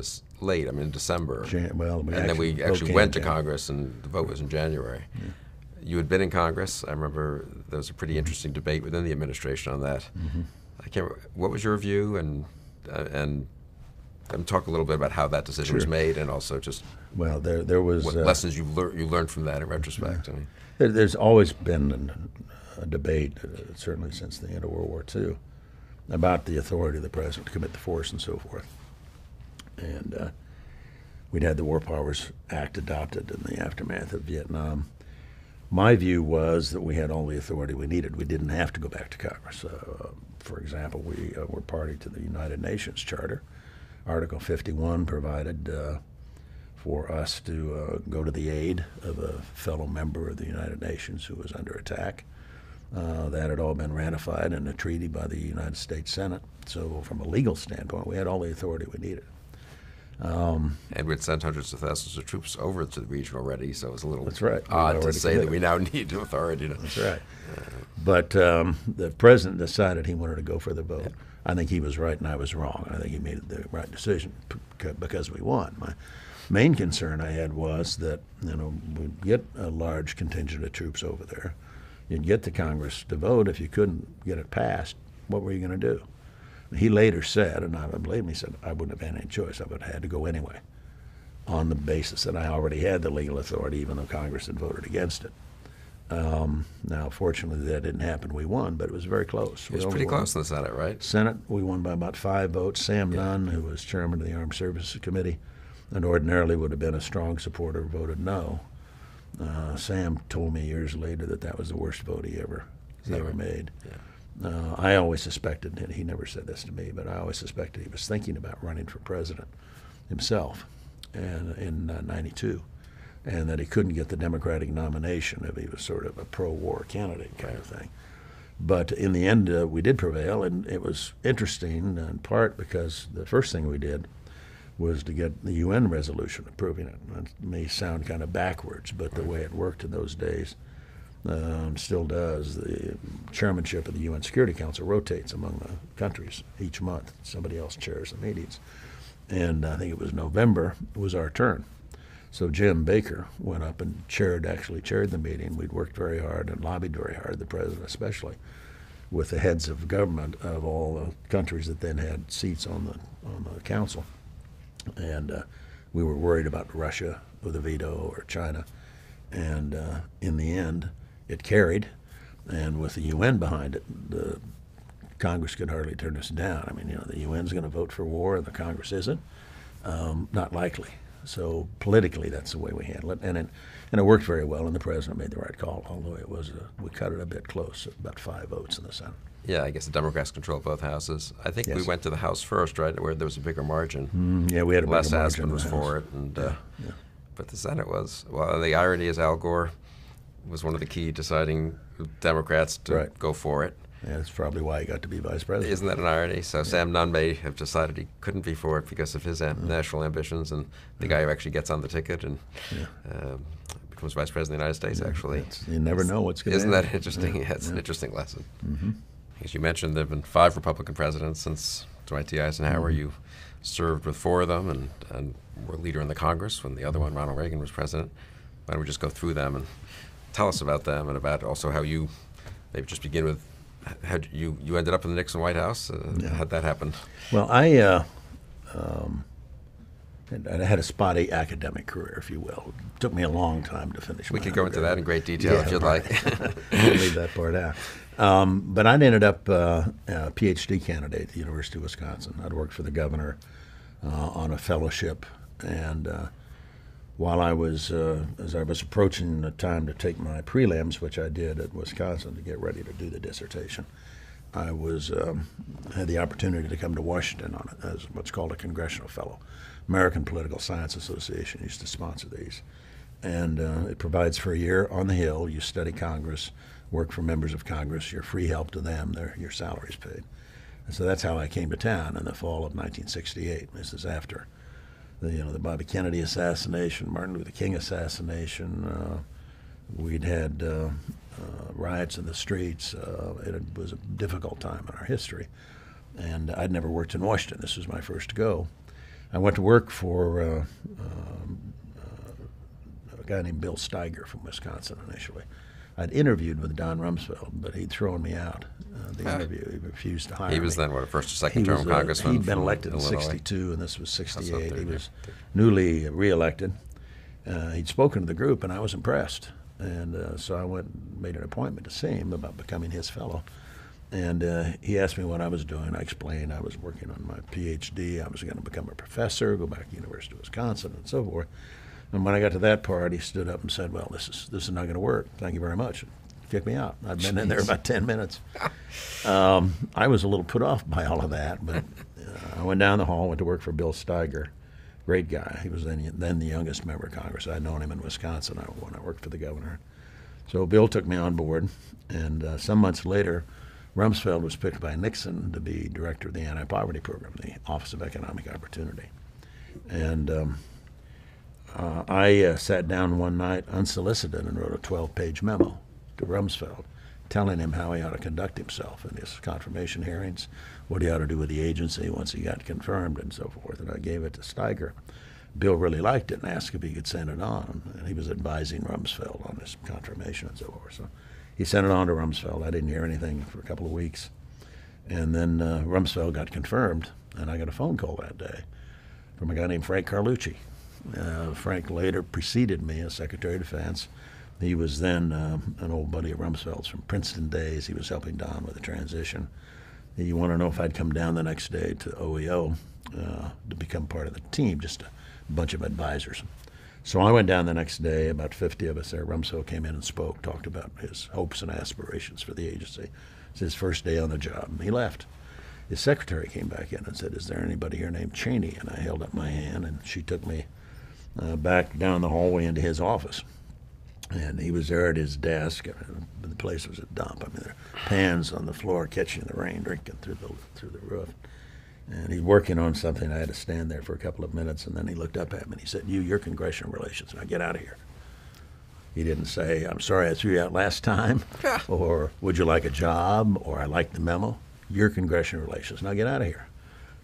Speaker 1: December.
Speaker 2: And
Speaker 1: then we actually went to Congress, and the vote was in January. Yeah. You had been in Congress. I remember there was a pretty interesting debate within the administration on that. I can't remember. What was your view, and talk a little bit about how that decision was made, and also just
Speaker 2: there was
Speaker 1: what lessons you learned from that in retrospect. I mean,
Speaker 2: there's always been a debate, certainly since the end of World War II, about the authority of the president to commit the force and so forth. And we'd had the War Powers Act adopted in the aftermath of Vietnam. My view was that we had all the authority we needed. We didn't have to go back to Congress. For example, we were party to the United Nations Charter. Article 51 provided for us to go to the aid of a fellow member of the United Nations who was under attack. That had all been ratified in a treaty by the United States Senate. So from a legal standpoint, we had all the authority we needed.
Speaker 1: And we'd sent hundreds of thousands of troops over to the region already, so it was a little
Speaker 2: odd
Speaker 1: to say that we now need authority.
Speaker 2: That's right. But the president decided he wanted to go for the vote. Yeah. I think he was right and I was wrong. I think he made the right decision because we won. My main concern I had was that we'd get a large contingent of troops over there. You'd get the Congress to vote. If you couldn't get it passed, what were you going to do? He later said, and I believe him, he said, I wouldn't have had any choice. I would have had to go anyway on the basis that I already had the legal authority, even though Congress had voted against it. Now, fortunately, that didn't happen. We won, but it was very close.
Speaker 1: It was pretty close in the Senate, right?
Speaker 2: Senate, we won by about 5 votes. Sam Nunn, who was chairman of the Armed Services Committee, and ordinarily would have been a strong supporter, voted no. Sam told me years later that was the worst vote he ever made. Yeah. I always suspected, and he never said this to me, but I always suspected he was thinking about running for president himself in '92, and that he couldn't get the Democratic nomination if he was sort of a pro-war candidate kind of thing. But in the end, we did prevail, and it was interesting in part because the first thing we did was to get the UN resolution approving it. It may sound kind of backwards, but the way it worked in those days still does. The chairmanship of the UN Security Council rotates among the countries each month. Somebody else chairs the meetings. And I think it was November, it was our turn. So Jim Baker went up and actually chaired the meeting. We'd worked very hard and lobbied very hard, the president especially, with the heads of government of all the countries that then had seats on the council. And we were worried about Russia with a veto or China. And in the end, it carried. And with the UN behind it, the Congress could hardly turn us down. I mean, the UN's going to vote for war and the Congress isn't. Not likely. So politically, that's the way we handle it. And it worked very well, and the president made the right call, although it was we cut it a bit close, about 5 votes in the Senate.
Speaker 1: Yeah, I guess the Democrats control both houses. I think we went to the House first, right, where there was a bigger margin.
Speaker 2: Yeah, we had a bigger margin.
Speaker 1: Les Aspin was for it. And, But the Senate was. Well, the irony is Al Gore was one of the key deciding Democrats to go for it.
Speaker 2: Yeah, that's probably why he got to be vice president.
Speaker 1: Isn't that an irony? So Sam Nunn may have decided he couldn't be for it because of his national ambitions, and the guy who actually gets on the ticket and becomes vice president of the United States, actually.
Speaker 2: You never know what's going to happen.
Speaker 1: Isn't that interesting? Yeah, it's an interesting lesson. As you mentioned, there have been 5 Republican presidents since Dwight D. Eisenhower. You served with 4 of them and were leader in the Congress when the other one, Ronald Reagan, was president. Why don't we just go through them and tell us about them and about also how you, maybe just begin with, how you ended up in the Nixon White House. How'd that happen?
Speaker 2: Well, I had a spotty academic career, if you will. It took me a long time to finish.
Speaker 1: We could go into that in great detail if you'd like.
Speaker 2: We'll leave that part out. But I'd ended up a PhD candidate at the University of Wisconsin. I'd worked for the governor on a fellowship, and while I was, as I was approaching the time to take my prelims, which I did at Wisconsin to get ready to do the dissertation, I had the opportunity to come to Washington on it as what's called a congressional fellow. American Political Science Association used to sponsor these. And it provides for a year on the Hill. You study Congress, work for members of Congress. You're free help to them. Your salary's paid. And so that's how I came to town in the fall of 1968. This is after the Bobby Kennedy assassination, Martin Luther King assassination. We'd had riots in the streets. It was a difficult time in our history. And I'd never worked in Washington. This was my first go. I went to work for a guy named Bill Steiger from Wisconsin initially. I'd interviewed with Don Rumsfeld, but he'd thrown me out the interview. He refused to hire me.
Speaker 1: He was then, what, a first or second term congressman?
Speaker 2: He'd been elected in '62, and this was '68. He was newly reelected. He'd spoken to the group, and I was impressed. And so I went and made an appointment to see him about becoming his fellow. And he asked me what I was doing. I explained I was working on my PhD. I was going to become a professor, go back to the University of Wisconsin, and so forth. And when I got to that part, he stood up and said, "Well, this is not going to work. Thank you very much." And kicked me out. I'd been in there about 10 minutes. I was a little put off by all of that, but I went down the hall, went to work for Bill Steiger. Great guy. He was then the youngest member of Congress. I'd known him in Wisconsin when I worked for the governor. So Bill took me on board, and some months later, Rumsfeld was picked by Nixon to be director of the anti-poverty program, the Office of Economic Opportunity. And I sat down one night unsolicited and wrote a 12-page memo to Rumsfeld telling him how he ought to conduct himself in his confirmation hearings, what he ought to do with the agency once he got confirmed, and so forth. And I gave it to Steiger. Bill really liked it and asked if he could send it on. And he was advising Rumsfeld on his confirmation and so forth. So he sent it on to Rumsfeld. I didn't hear anything for a couple of weeks. And then Rumsfeld got confirmed, and I got a phone call that day from a guy named Frank Carlucci. Frank later preceded me as Secretary of Defense. He was then an old buddy of Rumsfeld's from Princeton days. He was helping Don with the transition. He wanted to know if I'd come down the next day to OEO to become part of the team, just a bunch of advisors. So I went down the next day, about 50 of us there. Rumsfeld came in and spoke, talked about his hopes and aspirations for the agency. It's his first day on the job, and he left. His secretary came back in and said, "Is there anybody here named Cheney?" And I held up my hand, and she took me back down the hallway into his office. And he was there at his desk. The place was a dump. I mean, there were pans on the floor catching the rain, drinking through the roof. And he's working on something. I had to stand there for a couple of minutes, and then he looked up at me and he said, "You're congressional relations. Now get out of here." He didn't say, "I'm sorry I threw you out last time," or "Would you like a job?" or "I like the memo." "You're congressional relations. Now get out of here."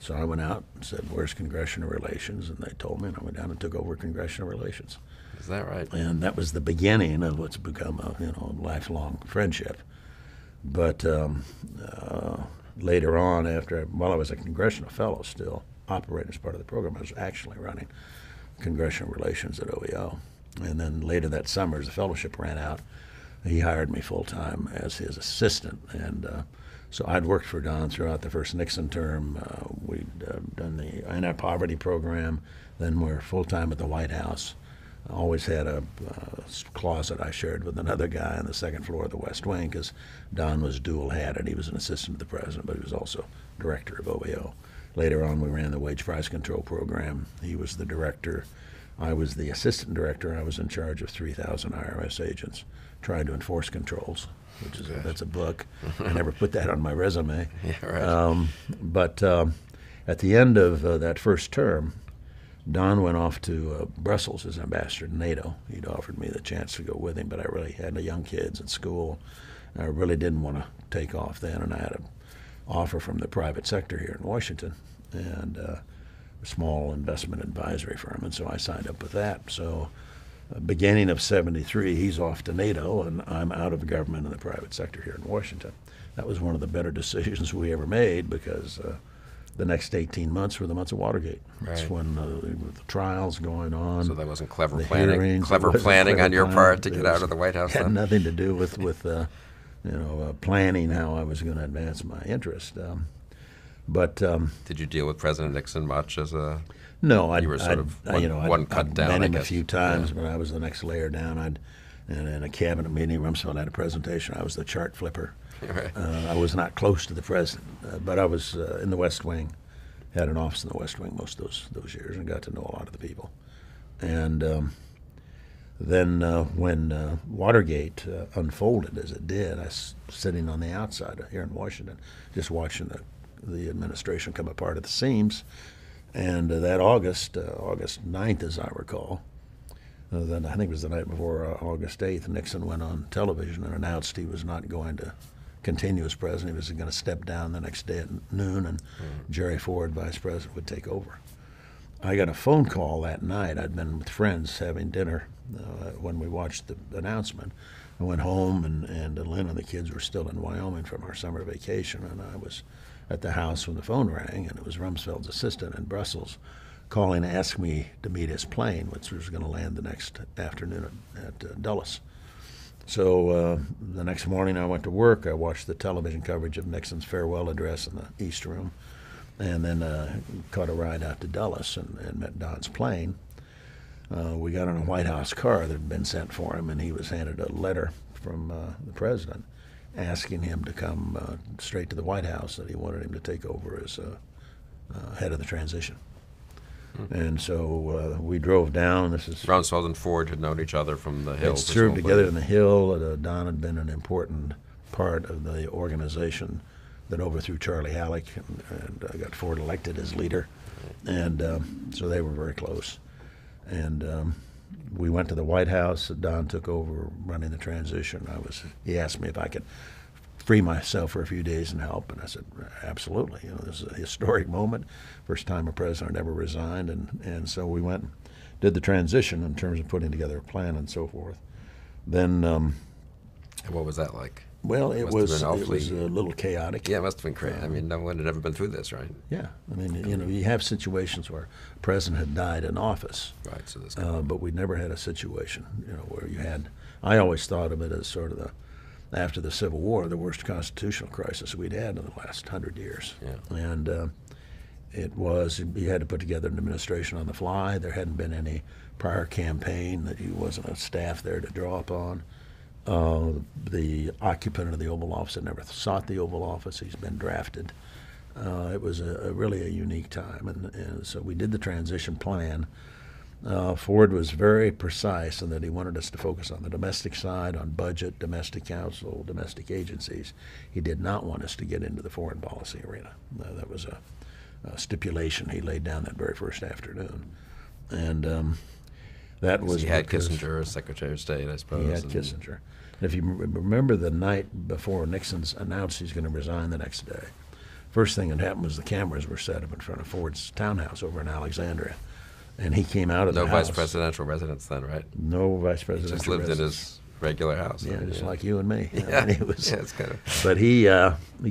Speaker 2: So I went out and said, "Where's congressional relations?" And they told me, and I went down and took over congressional relations.
Speaker 1: Is that right?
Speaker 2: And that was the beginning of what's become a lifelong friendship. But later on, while I was a congressional fellow still, operating as part of the program, I was actually running congressional relations at OEO. And then later that summer, as the fellowship ran out, he hired me full-time as his assistant. And so I'd worked for Don throughout the first Nixon term. We'd done the anti-poverty program. Then we're full-time at the White House. I always had a closet I shared with another guy on the second floor of the West Wing because Don was dual-hatted. He was an assistant to the president, but he was also director of OEO. Later on, we ran the wage price control program. He was the director. I was the assistant director. I was in charge of 3,000 IRS agents trying to enforce controls, which is that's a book. I never put that on my resume.
Speaker 1: Yeah, right.
Speaker 2: But at the end of that first term, Don went off to Brussels as ambassador to NATO. He'd offered me the chance to go with him, but I really had young kids at school. I really didn't want to take off then, and I had an offer from the private sector here in Washington, and a small investment advisory firm, and so I signed up with that. So beginning of '73, he's off to NATO, and I'm out of government in the private sector here in Washington. That was one of the better decisions we ever made, because the next 18 months were the months of Watergate. That's
Speaker 1: Right.
Speaker 2: when the trials going on.
Speaker 1: So that wasn't clever
Speaker 2: the
Speaker 1: planning.
Speaker 2: Hearings,
Speaker 1: Clever
Speaker 2: it wasn't
Speaker 1: planning
Speaker 2: clever
Speaker 1: on your
Speaker 2: planning.
Speaker 1: part to
Speaker 2: It
Speaker 1: get
Speaker 2: was-
Speaker 1: out of the White House.
Speaker 2: Had
Speaker 1: Then?
Speaker 2: nothing to do with planning how I was going to advance my interest. But
Speaker 1: Did you deal with President Nixon much as a?
Speaker 2: no,
Speaker 1: You were sort of one cut
Speaker 2: I'd
Speaker 1: down,
Speaker 2: met
Speaker 1: I
Speaker 2: him a
Speaker 1: guess.
Speaker 2: few times,
Speaker 1: Yeah.
Speaker 2: but I was the next layer down. And in a cabinet meeting, Rumsfeld had a presentation. I was the chart flipper.
Speaker 1: Right.
Speaker 2: I was not close to the president, but I was in the West Wing. Had an office in the West Wing most of those years, and got to know a lot of the people. And then when Watergate unfolded as it did, I was sitting on the outside here in Washington, just watching the administration come apart at the seams. And that August 9th, as I recall, then I think it was the night before August 8th, Nixon went on television and announced he was not going to continue as president. He was going to step down the next day at noon, and Jerry Ford, vice president, would take over. I got a phone call that night. I'd been with friends having dinner when we watched the announcement. I went home, and Lynn and the kids were still in Wyoming from our summer vacation, and I was at the house when the phone rang, and it was Rumsfeld's assistant in Brussels calling to ask me to meet his plane, which was going to land the next afternoon at Dulles. So the next morning I went to work. I watched the television coverage of Nixon's farewell address in the East Room, and then caught a ride out to Dulles and met Don's plane. We got in a White House car that had been sent for him, and he was handed a letter from the president asking him to come straight to the White House, that he wanted him to take over as head of the transition. And so we drove down. This is
Speaker 1: Rumsfeld and Ford had known each other from the Hill.
Speaker 2: They'd served together in
Speaker 1: presumably.
Speaker 2: the Hill. Don had been an important part of the organization that overthrew Charlie Halleck and got Ford elected as leader. And so they were very close. And we went to the White House. Don took over running the transition. He asked me if I could free myself for a few days and help, and I said, absolutely. You know, this is a historic moment. First time a president ever resigned, and so we went and did the transition in terms of putting together a plan and so forth. Then,
Speaker 1: And what was that like?
Speaker 2: well, it
Speaker 1: Must have
Speaker 2: was
Speaker 1: been awfully-
Speaker 2: a little chaotic.
Speaker 1: Yeah, it must have been crazy. I mean, no one had ever been through this, right?
Speaker 2: Yeah, I mean, you know, you have situations where a president had died in office,
Speaker 1: Right. So this.
Speaker 2: but we never had a situation, you know, where you had. I always thought of it as sort of after the Civil War, the worst constitutional crisis we'd had in the last 100 years.
Speaker 1: Yeah.
Speaker 2: And it was, you had to put together an administration on the fly. There hadn't been any prior campaign, that you wasn't a staff there to draw upon. The occupant of the Oval Office had never sought the Oval Office. He's been drafted. It was really a unique time, and so we did the transition plan. Ford was very precise in that he wanted us to focus on the domestic side, on budget, domestic counsel, domestic agencies. He did not want us to get into the foreign policy arena. That was a stipulation he laid down that very first afternoon. And that was
Speaker 1: He had
Speaker 2: because
Speaker 1: Kissinger as Secretary of State, I suppose.
Speaker 2: he had
Speaker 1: and-
Speaker 2: Kissinger. And if you remember the night before Nixon's announced he's going to resign the next day, first thing that happened was the cameras were set up in front of Ford's townhouse over in Alexandria. And he came out of
Speaker 1: No
Speaker 2: the house.
Speaker 1: vice presidential residence then, right?
Speaker 2: No vice
Speaker 1: He
Speaker 2: presidential
Speaker 1: just lived in
Speaker 2: residence.
Speaker 1: his regular house.
Speaker 2: Yeah,
Speaker 1: then,
Speaker 2: just like you and me.
Speaker 1: Yeah,
Speaker 2: I mean, he was,
Speaker 1: yeah, it's kind of.
Speaker 2: But he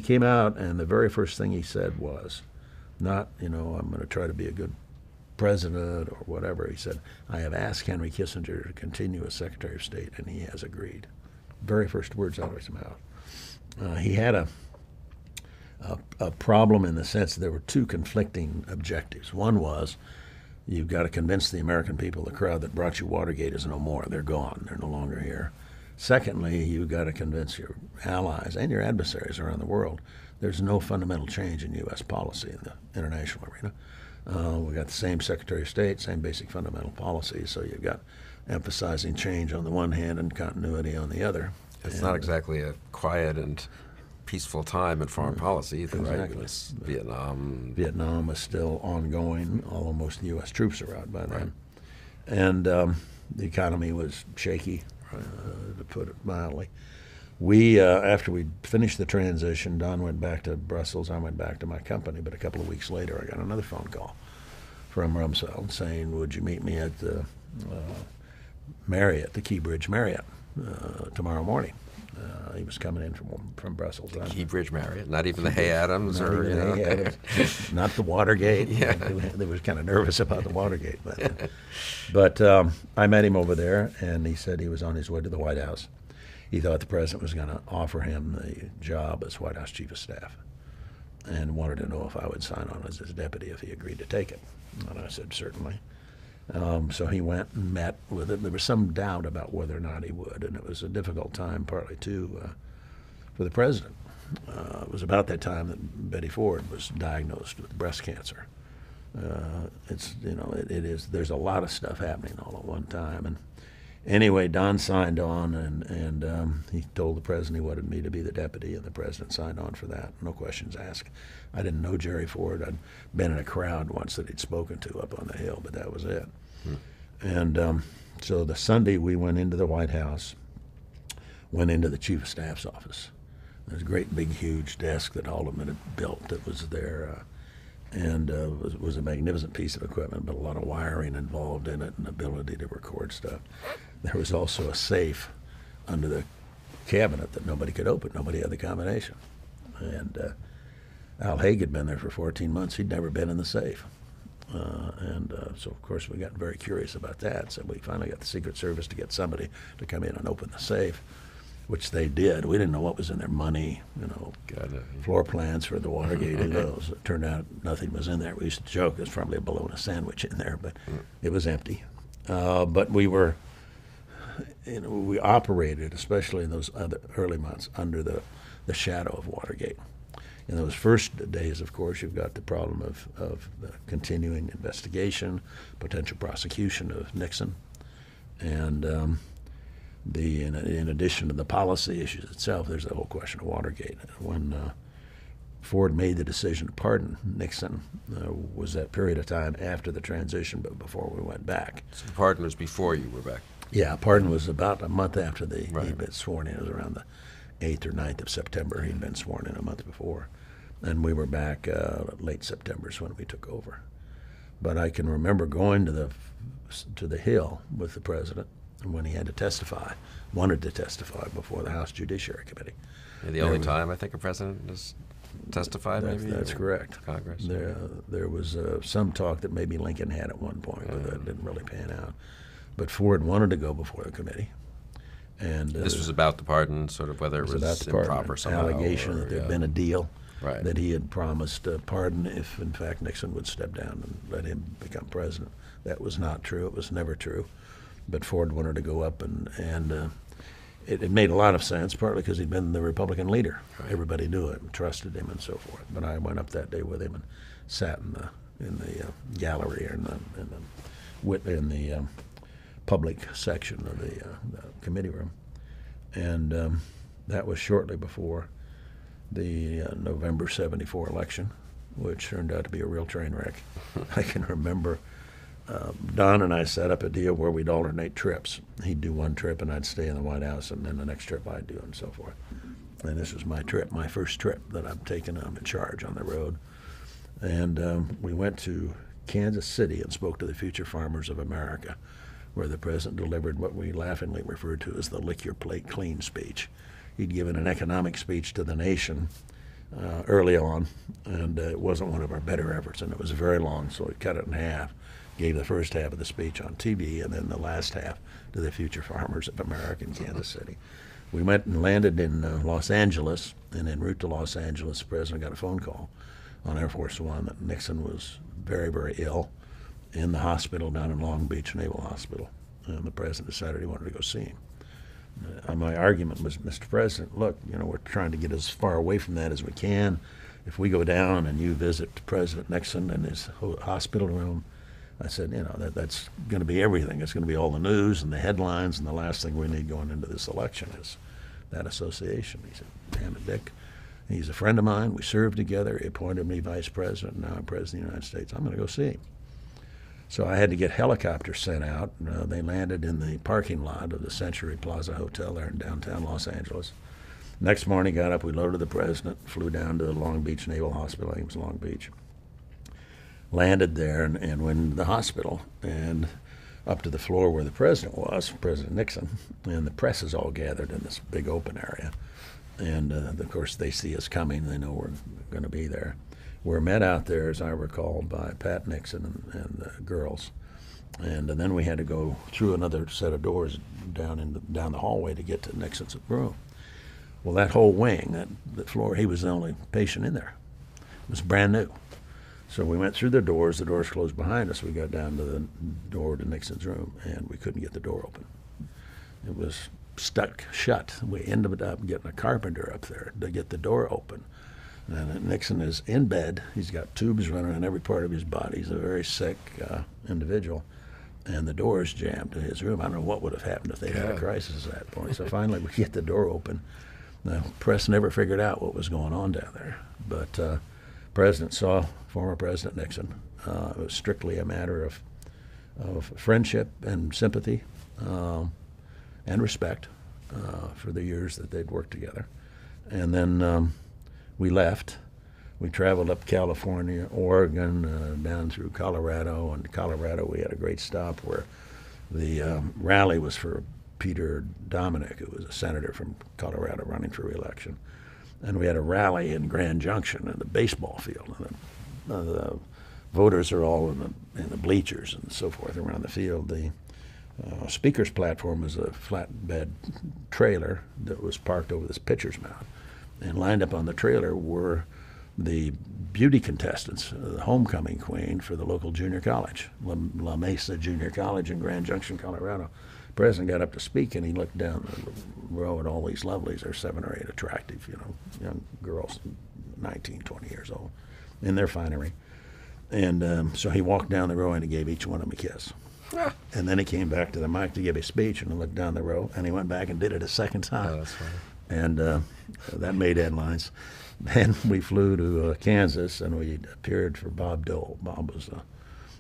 Speaker 2: came out, and the very first thing he said was, not, you know, I'm going to try to be a good president or whatever. He said, I have asked Henry Kissinger to continue as Secretary of State, and he has agreed. Very first words out of his mouth. He had a problem in the sense that there were two conflicting objectives. One was, you've got to convince the American people, the crowd that brought you Watergate is no more. They're gone. They're no longer here. Secondly, you've got to convince your allies and your adversaries around the world there's no fundamental change in U.S. policy in the international arena. We got the same Secretary of State, same basic fundamental policies. So you've got emphasizing change on the one hand and continuity on the other.
Speaker 1: It's not exactly a quiet and peaceful time in foreign policy either, right?
Speaker 2: Exactly.
Speaker 1: It's Vietnam.
Speaker 2: Vietnam is still ongoing, although most of the U.S. troops are out by then.
Speaker 1: Right.
Speaker 2: And the economy was shaky, to put it mildly. We, after we finished the transition, Don went back to Brussels, I went back to my company, but a couple of weeks later I got another phone call from Rumsfeld saying, would you meet me at the Marriott, the Key Bridge Marriott, tomorrow morning. He was coming in from Brussels.
Speaker 1: Key Bridge Marriott, not even the Hay Adams,
Speaker 2: not
Speaker 1: or
Speaker 2: even the Hay Adams, not the Watergate.
Speaker 1: Yeah.
Speaker 2: They were kind of nervous about the Watergate. But I met him over there, and he said he was on his way to the White House. He thought the president was going to offer him the job as White House Chief of Staff, and wanted to know if I would sign on as his deputy if he agreed to take it. And I said certainly. So he went and met with him. There was some doubt about whether or not he would, and it was a difficult time, partly too, for the president. It was about that time that Betty Ford was diagnosed with breast cancer. There's a lot of stuff happening all at one time. And anyway, Don signed on, and he told the president he wanted me to be the deputy, and the president signed on for that. No questions asked. I didn't know Jerry Ford. I'd been in a crowd once that he'd spoken to up on the Hill, but that was it. And so the Sunday we went into the White House, went into the Chief of Staff's office. There's a great big huge desk that Haldeman had built that was there, and was a magnificent piece of equipment, but a lot of wiring involved in it and ability to record stuff. There was also a safe under the cabinet that nobody could open. Nobody had the combination. And Al Haig had been there for 14 months. He'd never been in the safe. So, of course, we got very curious about that. So we finally got the Secret Service to get somebody to come in and open the safe, which they did. We didn't know what was in there, money, floor plans for the Watergate those. It turned out nothing was in there. We used to joke there's probably a bologna sandwich in there, but it was empty. But we were, we operated, especially in those other early months, under the shadow of Watergate. In those first days, of course, you've got the problem of the continuing investigation, potential prosecution of Nixon, and in addition to the policy issues itself, there's the whole question of Watergate. When Ford made the decision to pardon Nixon, was that period of time after the transition, but before we went back.
Speaker 1: So the pardon was before you were back.
Speaker 2: Yeah, pardon was about a month after he'd been sworn in. It was around the 8th or 9th of September. He'd been sworn in a month before. And we were back late September is when we took over. But I can remember going to the Hill with the president when he had to testify, wanted to testify before the House Judiciary Committee.
Speaker 1: Yeah, the only time I think a president has testified, maybe?
Speaker 2: That's correct.
Speaker 1: Congress.
Speaker 2: There was some talk that maybe Lincoln had at one point, but that didn't really pan out. But Ford wanted to go before the committee. And
Speaker 1: this was about the pardon, sort of whether it was improper somehow.
Speaker 2: Allegation that there had been a deal,
Speaker 1: right,
Speaker 2: that he had promised a pardon if, in fact, Nixon would step down and let him become president. That was not true. It was never true. But Ford wanted to go up, and it made a lot of sense, partly because he'd been the Republican leader. Right. Everybody knew him, trusted him, and so forth. But I went up that day with him and sat in the gallery or in the public section of the committee room, and that was shortly before the November '74 election, which turned out to be a real train wreck. I can remember Don and I set up a deal where we'd alternate trips. He'd do one trip and I'd stay in the White House, and then the next trip I'd do, and so forth. And this was my trip, my first trip that I've taken on in charge on the road. And we went to Kansas City and spoke to the future farmers of America, where the president delivered what we laughingly referred to as the lick your plate clean speech. He'd given an economic speech to the nation early on, and it wasn't one of our better efforts, and it was very long, so we cut it in half, gave the first half of the speech on TV, and then the last half to the future farmers of America in Kansas City. We went and landed in Los Angeles, and en route to Los Angeles, the president got a phone call on Air Force One that Nixon was very, very ill in the hospital down in Long Beach Naval Hospital, and the president decided he wanted to go see him. My argument was, Mr. President, look, we're trying to get as far away from that as we can. if we go down and you visit President Nixon in his hospital room, I said, you know, that's going to be everything. It's going to be all the news and the headlines, and the last thing we need going into this election is that association. He said, damn it, Dick. He's a friend of mine. We served together. He appointed me vice president. Now I'm president of the United States. I'm going to go see him. So I had to get helicopters sent out. They landed in the parking lot of the Century Plaza Hotel there in downtown Los Angeles. Next morning, got up, we loaded the president, flew down to Long Beach Naval Hospital. I think it was Long Beach. Landed there and went into the hospital and up to the floor where the president was, President Nixon, and the press is all gathered in this big open area. And, of course, they see us coming. They know we're going to be there. We're met out there, as I recall, by Pat Nixon and the girls. And then we had to go through another set of doors down the hallway to get to Nixon's room. Well, that whole wing, that floor, he was the only patient in there. It was brand new. So we went through the doors closed behind us. We got down to the door to Nixon's room, and we couldn't get the door open. It was stuck shut. We ended up getting a carpenter up there to get the door open. And Nixon is in bed. He's got tubes running in every part of his body. He's a very sick individual. And the door is jammed to his room. I don't know what would have happened if they had a crisis at that point. So finally we get the door open. The press never figured out what was going on down there. But President saw former President Nixon. It was strictly a matter of friendship and sympathy and respect for the years that they'd worked together. And then we left. We traveled up California, Oregon, down through Colorado. And Colorado, we had a great stop where the rally was for Peter Dominic, who was a senator from Colorado running for re-election. And we had a rally in Grand Junction in the baseball field. And the voters are all in the bleachers and so forth around the field. The speaker's platform was a flatbed trailer that was parked over this pitcher's mound. And lined up on the trailer were the beauty contestants, the homecoming queen for the local junior college, La Mesa Junior College in Grand Junction, Colorado. The president got up to speak, and he looked down the row at all these lovelies. They're 7 or 8 attractive, young girls, 19, 20 years old, in their finery. And so he walked down the row, and he gave each one of them a kiss. And then he came back to the mic to give his speech, and looked down the row, and he went back and did it a second time.
Speaker 1: Oh, that's funny.
Speaker 2: And that made headlines. Then we flew to Kansas, and we appeared for Bob Dole. Bob was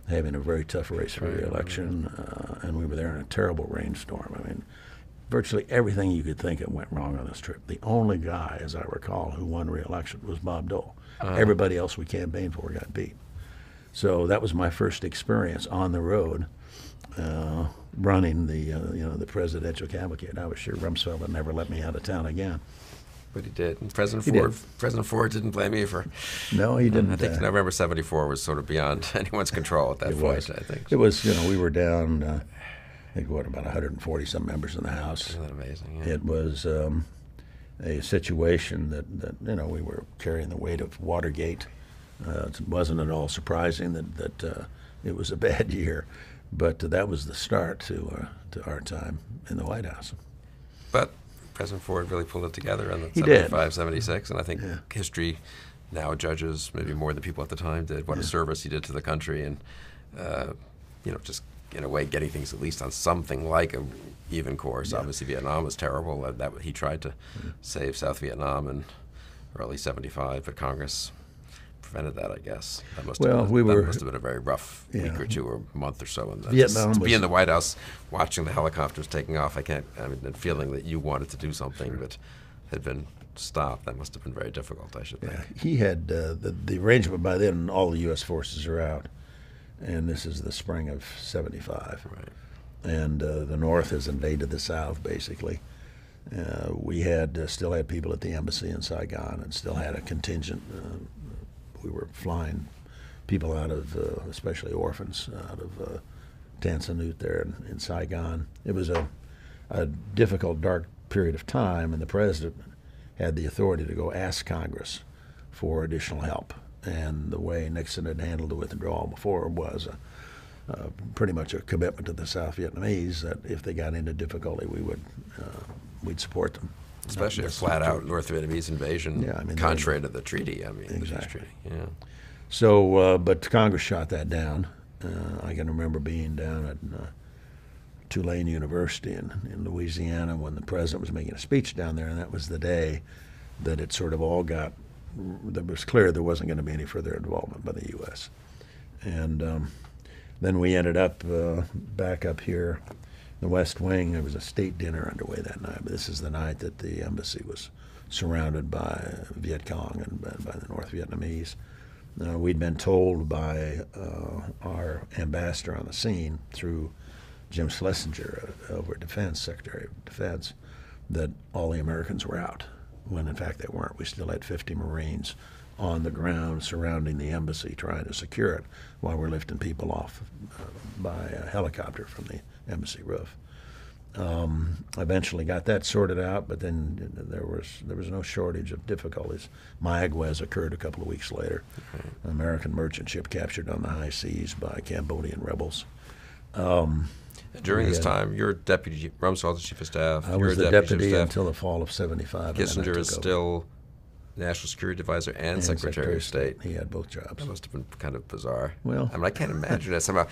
Speaker 2: having a very tough race for re-election, and we were there in a terrible rainstorm. I mean, virtually everything you could think of went wrong on this trip. The only guy, as I recall, who won re-election was Bob Dole. Everybody else we campaigned for got beat. So that was my first experience on the road, running the presidential cavalcade. I was sure Rumsfeld would never let me out of town again.
Speaker 1: But he did. And President Ford didn't blame you for.
Speaker 2: No, he didn't.
Speaker 1: I think November '74 was sort of beyond anyone's control at that point. I think
Speaker 2: it was. We were down. I think about 140 some members in the House.
Speaker 1: Isn't that amazing? Yeah.
Speaker 2: It was a situation that we were carrying the weight of Watergate. It wasn't at all surprising that it was a bad year, but that was the start to our time in the White House.
Speaker 1: But President Ford really pulled it together in the
Speaker 2: He
Speaker 1: 75,
Speaker 2: did.
Speaker 1: 76, and I think history now judges, maybe more than people at the time did, what a service he did to the country, and just in a way getting things at least on something like a even course. Obviously, Vietnam was terrible. That he tried to save South Vietnam in early '75, but Congress prevented that, I guess. That must have been a very rough week or two or month or so. And
Speaker 2: Vietnam
Speaker 1: to be in the White House watching the helicopters taking off, and feeling that you wanted to do something but had been stopped, that must have been very difficult, I should think.
Speaker 2: Yeah, he had the arrangement by then, all the U.S. forces are out, and this is the spring of '75.
Speaker 1: Right.
Speaker 2: And the North has invaded the South, basically. We had still had people at the embassy in Saigon and still had a contingent. We were flying people out of, especially orphans, out of Tan Son Nhut there in Saigon. It was a difficult, dark period of time, and the president had the authority to go ask Congress for additional help. And the way Nixon had handled the withdrawal before was pretty much a commitment to the South Vietnamese that if they got into difficulty, we'd support them.
Speaker 1: Especially a flat-out North Vietnamese invasion,
Speaker 2: Yeah, I mean,
Speaker 1: contrary to the treaty. I mean, the peace
Speaker 2: Exactly.
Speaker 1: treaty. Yeah.
Speaker 2: So, but Congress shot that down. I can remember being down at Tulane University in Louisiana when the president was making a speech down there, and that was the day that it sort of all got. It was clear there wasn't going to be any further involvement by the U.S. And then we ended up back up here, in the West Wing. There was a state dinner underway that night. But this is the night that the embassy was surrounded by Viet Cong and by the North Vietnamese. We'd been told by our ambassador on the scene through Jim Schlesinger, over Defense, Secretary of Defense, that all the Americans were out, when in fact they weren't. We still had 50 Marines on the ground surrounding the embassy trying to secure it while we're lifting people off by a helicopter from the embassy roof. Eventually got that sorted out, but then there was no shortage of difficulties. Mayaguez occurred a couple of weeks later. An American merchant ship captured on the high seas by Cambodian rebels.
Speaker 1: During this time, you're deputy. Rumsfeld's chief of staff.
Speaker 2: I was the deputy until the fall of '75.
Speaker 1: Kissinger is still National Security Advisor and Secretary of State.
Speaker 2: He had both jobs.
Speaker 1: That must have been kind of bizarre.
Speaker 2: Well,
Speaker 1: I mean, I can't imagine that somehow.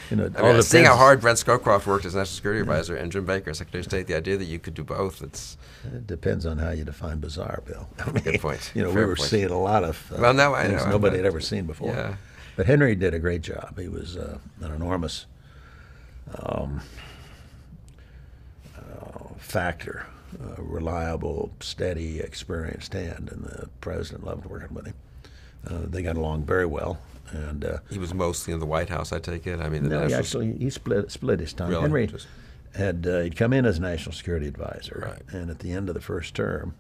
Speaker 2: Seeing
Speaker 1: how hard Brent Scowcroft worked as National Security Advisor and Jim Baker, Secretary of State, the idea that you could do both,
Speaker 2: it depends on how you define bizarre, Bill. I mean,
Speaker 1: good point.
Speaker 2: We were seeing a lot of things nobody had ever seen before.
Speaker 1: Yeah.
Speaker 2: But Henry did a great job. He was an enormous factor, reliable, steady, experienced hand, and the president loved working with him. They got along very well, and
Speaker 1: he was mostly in the White House, I take it. I mean,
Speaker 2: he split his time.
Speaker 1: Really?
Speaker 2: Henry he'd come in as National Security Advisor,
Speaker 1: right,
Speaker 2: and at the end of the first term,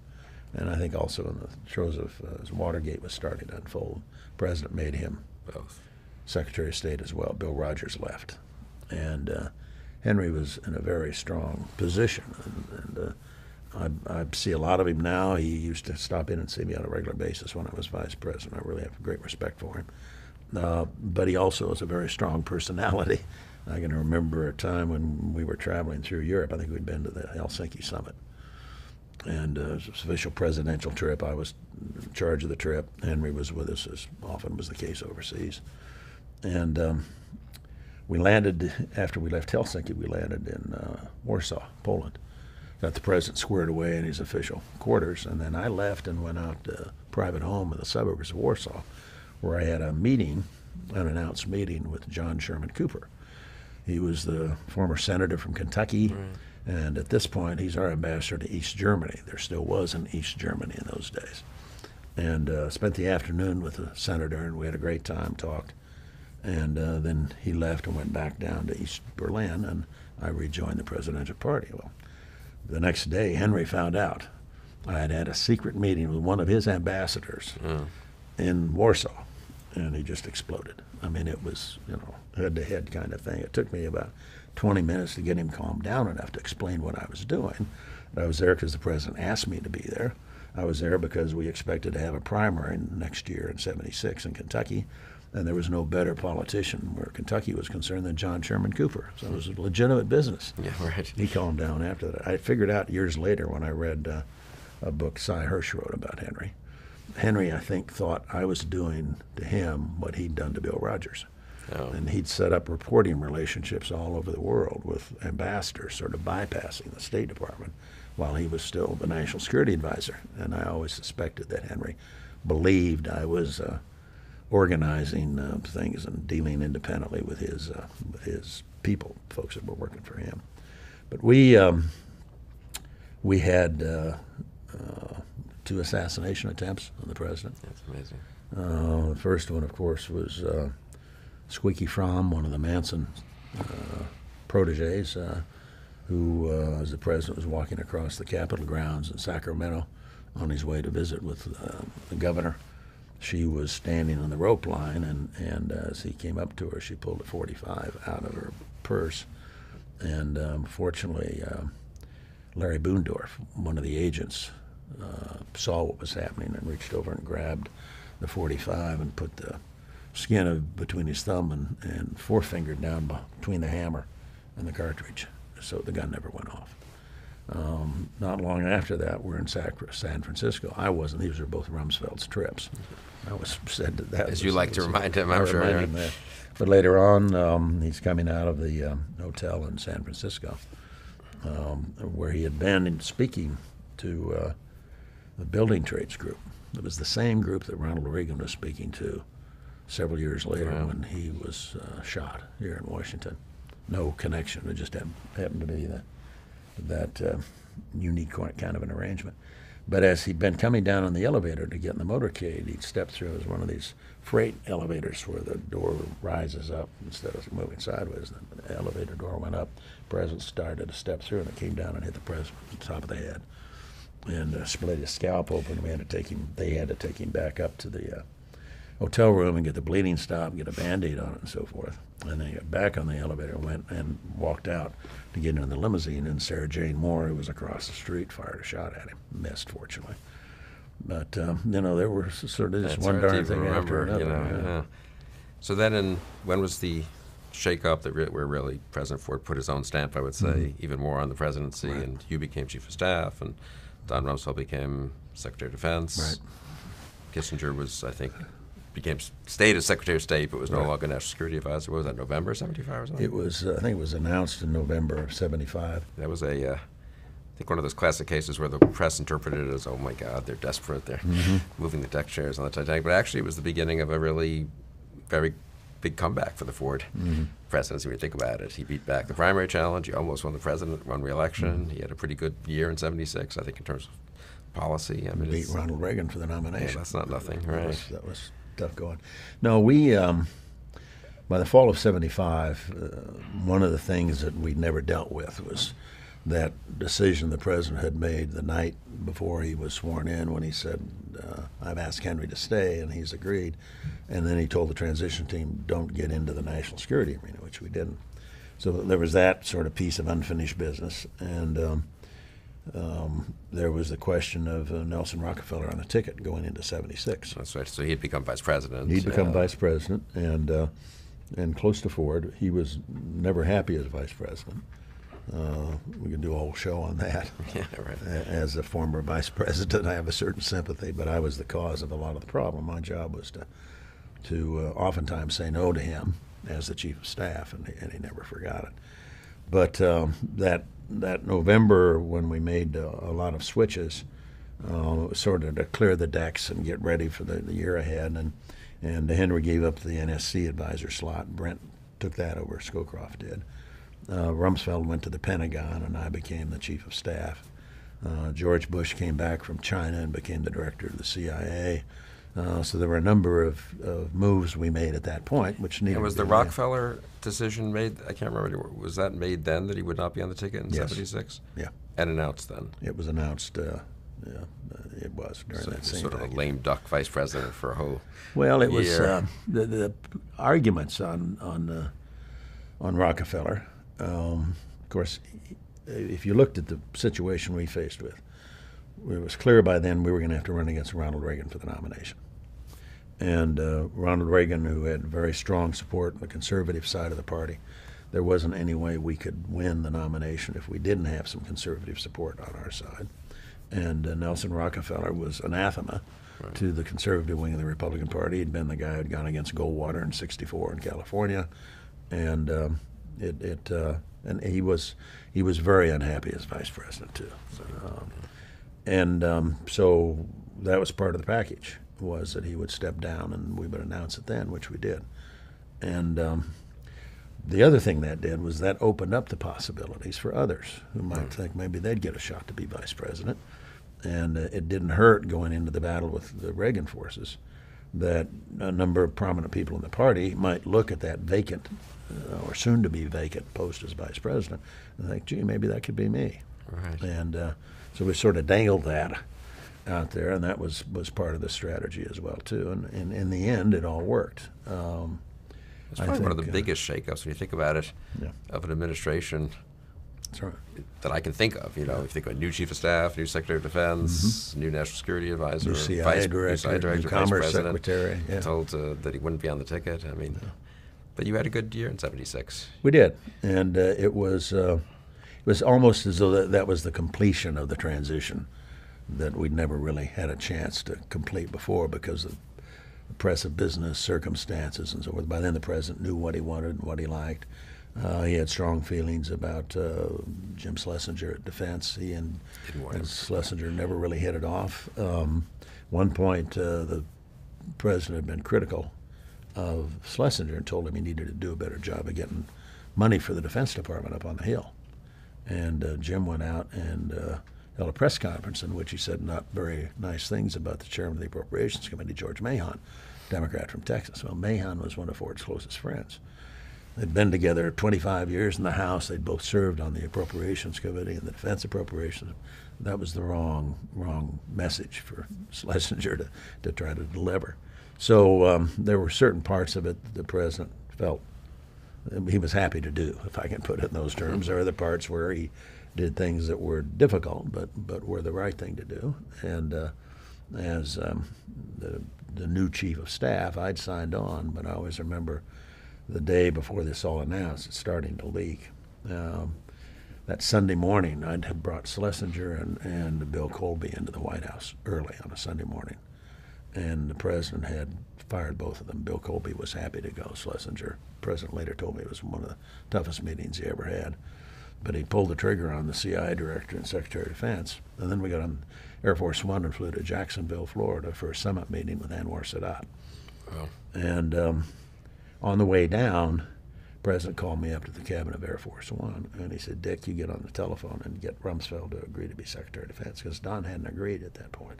Speaker 2: and I think also in the throes of as Watergate was starting to unfold, the president made him
Speaker 1: both
Speaker 2: Secretary of State as well. Bill Rogers left, and Henry was in a very strong position, and I see a lot of him now. He used to stop in and see me on a regular basis when I was vice president. I really have great respect for him. But he also has a very strong personality. I can remember a time when we were traveling through Europe. I think we'd been to the Helsinki summit. And it was an official presidential trip. I was in charge of the trip. Henry was with us, as often was the case overseas. And we landed, after we left Helsinki, we landed in Warsaw, Poland. Got the president squared away in his official quarters, and then I left and went out to a private home in the suburbs of Warsaw, where I had a meeting, an unannounced meeting with John Sherman Cooper. He was the former senator from Kentucky,
Speaker 1: right,
Speaker 2: and at this point he's our ambassador to East Germany. There still was an East Germany in those days. And spent the afternoon with the senator, and we had a great time, talked. And then he left and went back down to East Berlin, and I rejoined the presidential party. Well, the next day, Henry found out I had had a secret meeting with one of his ambassadors in Warsaw, and he just exploded. I mean, it was, head-to-head kind of thing. It took me about 20 minutes to get him calmed down enough to explain what I was doing. But I was there because the president asked me to be there. I was there because we expected to have a primary next year in '76 in Kentucky, and there was no better politician where Kentucky was concerned than John Sherman Cooper. So it was a legitimate business.
Speaker 1: Yeah, right.
Speaker 2: He calmed down after that. I figured out years later when I read a book Cy Hirsch wrote about Henry. Henry, I think, thought I was doing to him what he'd done to Bill Rogers.
Speaker 1: Oh.
Speaker 2: And he'd set up reporting relationships all over the world with ambassadors, sort of bypassing the State Department while he was still the National Security Advisor. And I always suspected that Henry believed I was organizing things and dealing independently with his people, folks that were working for him. But we had 2 assassination attempts on the president.
Speaker 1: That's amazing.
Speaker 2: The first one, of course, was Squeaky Fromm, one of the Manson proteges, who, as the president was walking across the Capitol grounds in Sacramento on his way to visit with the governor, she was standing on the rope line, and as he came up to her, she pulled a .45 out of her purse. And fortunately, Larry Boondorf, one of the agents, saw what was happening and reached over and grabbed the .45 and put the skin between his thumb and forefinger down between the hammer and the cartridge, so the gun never went off. Not long after that, we're in San Francisco. I wasn't. These were both Rumsfeld's trips. I was said that.
Speaker 1: As you like to remind him, I'm sure.
Speaker 2: Remind him that. But later on, he's coming out of the hotel in San Francisco, where he had been speaking to the building trades group. It was the same group that Ronald Reagan was speaking to several years later when he was shot here in Washington. No connection. It just happened to be that unique kind of an arrangement. But as he'd been coming down on the elevator to get in the motorcade, he'd stepped through as one of these freight elevators where the door rises up instead of moving sideways. The elevator door went up. The president started to step through, and it came down and hit the president on the top of the head and split his scalp open. They had to take him back up to the hotel room and get the bleeding stopped, get a Band-Aid on it, and so forth. And then he got back on the elevator, went and walked out to get into the limousine, and Sarah Jane Moore, who was across the street, fired a shot at him. Missed, fortunately. But, there were sort of just one darn thing after another.
Speaker 1: So then when was the shake-up where really President Ford put his own stamp, I would say, even more on the presidency, and you became Chief of Staff, and Don Rumsfeld became Secretary of Defense.
Speaker 2: Right.
Speaker 1: Kissinger was, I think, stayed as Secretary of State, but was no longer National Security Advisor. What was that, November 75 or something?
Speaker 2: It was, I think it was announced in November of 75.
Speaker 1: That was I think one of those classic cases where the press interpreted it as, oh my God, they're desperate, they're moving the deck chairs on the Titanic. But actually it was the beginning of a really very big comeback for the Ford presidency when you think about it. He beat back the primary challenge, he almost won the president, won re-election. He had a pretty good year in 76, I think, in terms of policy. I mean,
Speaker 2: beat Ronald Reagan for the nomination.
Speaker 1: Yeah, that's not nothing, right?
Speaker 2: That was tough going. No, we, by the fall of 75, one of the things that we'd never dealt with was that decision the president had made the night before he was sworn in when he said, I've asked Henry to stay, and he's agreed. And then he told the transition team, don't get into the national security arena, which we didn't. So there was that sort of piece of unfinished business. And there was the question of Nelson Rockefeller on the ticket going into 76.
Speaker 1: That's right. So he'd become vice president.
Speaker 2: He'd become vice president, and close to Ford. He was never happy as vice president. We can do a whole show on that.
Speaker 1: Yeah, right.
Speaker 2: As a former vice president, I have a certain sympathy, but I was the cause of a lot of the problem. My job was to oftentimes say no to him as the chief of staff, and he never forgot it. But that November, when we made a lot of switches, sort of to clear the decks and get ready for the year ahead, and Henry gave up the NSC advisor slot. Brent took that over, Scowcroft did. Rumsfeld went to the Pentagon, and I became the chief of staff. George Bush came back from China and became the director of the CIA. So there were a number of moves we made at that point, which needed. And
Speaker 1: was the Rockefeller decision made? I can't remember. Was that made then that he would not be on the ticket in '76?
Speaker 2: Yeah.
Speaker 1: And announced then.
Speaker 2: It was announced. It was during that same.
Speaker 1: Sort of a lame duck vice president for a whole.
Speaker 2: Well, it
Speaker 1: year.
Speaker 2: Was the arguments on Rockefeller. Of course, if you looked at the situation we faced with, it was clear by then we were going to have to run against Ronald Reagan for the nomination. And Ronald Reagan, who had very strong support on the conservative side of the party, there wasn't any way we could win the nomination if we didn't have some conservative support on our side. And Nelson Rockefeller was anathema to the conservative wing of the Republican Party. He'd been the guy who'd gone against Goldwater in '64 in California, and and he was very unhappy as vice president too. So that was part of the package, was that he would step down and we would announce it then, which we did. And the other thing that did was that opened up the possibilities for others who might think maybe they'd get a shot to be vice president. And it didn't hurt going into the battle with the Reagan forces that a number of prominent people in the party might look at that vacant or soon to be vacant post as vice president and think, gee, maybe that could be me.
Speaker 1: Right.
Speaker 2: And so we sort of dangled that out there, and that was part of the strategy as well too. And in the end, it all worked.
Speaker 1: It's probably one of the biggest shakeups when you think about it of an administration.
Speaker 2: That's right.
Speaker 1: That I can think of. You know, if you think of a new chief of staff, new secretary of defense, new national security advisor,
Speaker 2: new CIA director, new commerce secretary,
Speaker 1: told that he wouldn't be on the ticket. I mean, but you had a good year in '76.
Speaker 2: We did, and it was was almost as though that was the completion of the transition that we'd never really had a chance to complete before because of the press of business, circumstances, and so forth. By then, the president knew what he wanted and what he liked. He had strong feelings about Jim Schlesinger at Defense. He and Schlesinger never really hit it off. One point, the president had been critical of Schlesinger and told him he needed to do a better job of getting money for the Defense Department up on the Hill. And Jim went out and held a press conference in which he said not very nice things about the chairman of the Appropriations Committee, George Mahon, Democrat from Texas. Well, Mahon was one of Ford's closest friends. They'd been together 25 years in the House. They'd both served on the Appropriations Committee and the Defense Appropriations. That was the wrong message for Schlesinger to try to deliver. So there were certain parts of it that the president felt he was happy to do, if I can put it in those terms. There are other parts where he did things that were difficult, but were the right thing to do. And as the new chief of staff, I'd signed on, but I always remember the day before this all announced, it's starting to leak. That Sunday morning, I'd have brought Schlesinger and Bill Colby into the White House early on a Sunday morning. And the president had fired both of them. Bill Colby was happy to go. Schlesinger, the president later told me it was one of the toughest meetings he ever had. But he pulled the trigger on the CIA director and Secretary of Defense. And then we got on Air Force One and flew to Jacksonville, Florida for a summit meeting with Anwar Sadat.
Speaker 1: Wow.
Speaker 2: And on the way down, the president called me up to the cabin of Air Force One, and he said, "Dick, you get on the telephone and get Rumsfeld to agree to be Secretary of Defense," because Don hadn't agreed at that point.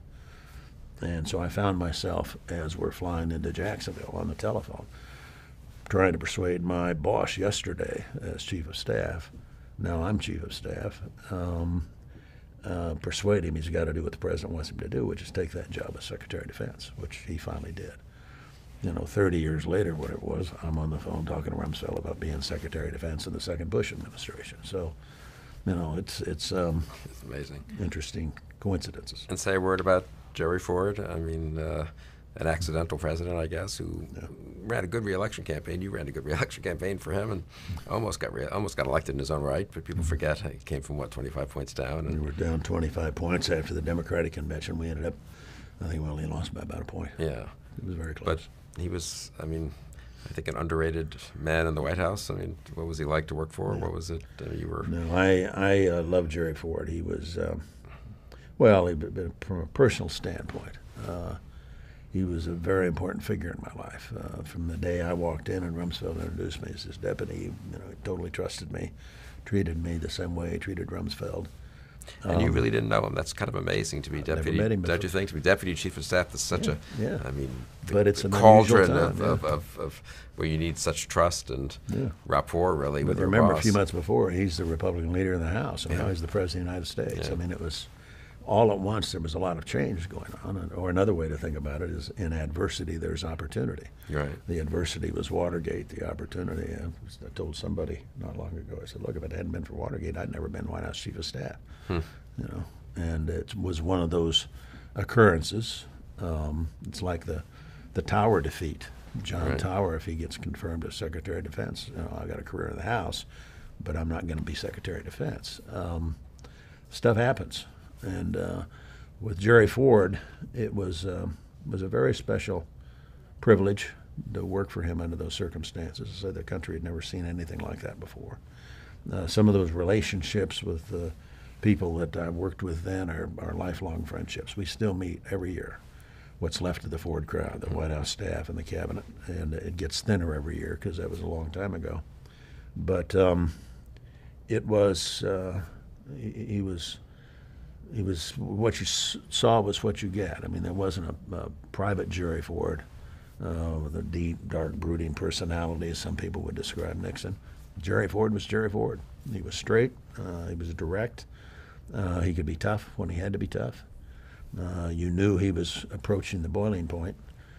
Speaker 2: And so I found myself, as we're flying into Jacksonville, on the telephone, trying to persuade my boss yesterday as Chief of Staff, now I'm Chief of Staff, persuade him he's got to do what the President wants him to do, which is take that job as Secretary of Defense, which he finally did. 30 years later, what it was, I'm on the phone talking to Rumsfeld about being Secretary of Defense in the second Bush administration. So, it's
Speaker 1: amazing.
Speaker 2: Interesting coincidences.
Speaker 1: And say a word about Jerry Ford. I mean, an accidental president, I guess, who ran a good re-election campaign. You ran a good re-election campaign for him, and almost got elected in his own right. But people forget he came from 25 points down. And
Speaker 2: we were down 25 points after the Democratic convention. We ended up, I think, we only lost by about a point.
Speaker 1: Yeah,
Speaker 2: it was very close.
Speaker 1: But he was, I think, an underrated man in the White House. What was he like to work for? Yeah. What was it you were?
Speaker 2: No, I loved Jerry Ford. He was, from a personal standpoint, he was a very important figure in my life. From the day I walked in and Rumsfeld introduced me as his deputy, he totally trusted me, treated me the same way he treated Rumsfeld.
Speaker 1: And you really didn't know him. That's kind of amazing to be deputy.
Speaker 2: Never met him before.
Speaker 1: Don't you think, to be deputy chief of staff? That's such
Speaker 2: but it's an
Speaker 1: cauldron
Speaker 2: time,
Speaker 1: of where you need such trust and rapport, really.
Speaker 2: But
Speaker 1: with
Speaker 2: remember,
Speaker 1: your boss.
Speaker 2: a few months before, he's the Republican leader in the House, and now he's the President of the United States.
Speaker 1: Yeah.
Speaker 2: It was all at once. There was a lot of change going on. Or another way to think about it is, in adversity, there's opportunity.
Speaker 1: Right.
Speaker 2: The adversity was Watergate. The opportunity. I told somebody not long ago. I said, "Look, if it hadn't been for Watergate, I'd never been White House Chief of Staff." And it was one of those occurrences. It's like the Tower defeat. John Tower, if he gets confirmed as Secretary of Defense, I got a career in the House, but I'm not going to be Secretary of Defense. Stuff happens, and with Jerry Ford, it was a very special privilege to work for him under those circumstances. So the country had never seen anything like that before. Some of those relationships with people that I've worked with then are lifelong friendships. We still meet every year. What's left of the Ford crowd, the White House staff, and the cabinet, and it gets thinner every year because that was a long time ago. But it was he was what you saw was what you get. There wasn't a private Jerry Ford with a deep, dark, brooding personality, as some people would describe Nixon. Jerry Ford was Jerry Ford. He was straight. He was direct. He could be tough when he had to be tough. You knew he was approaching the boiling point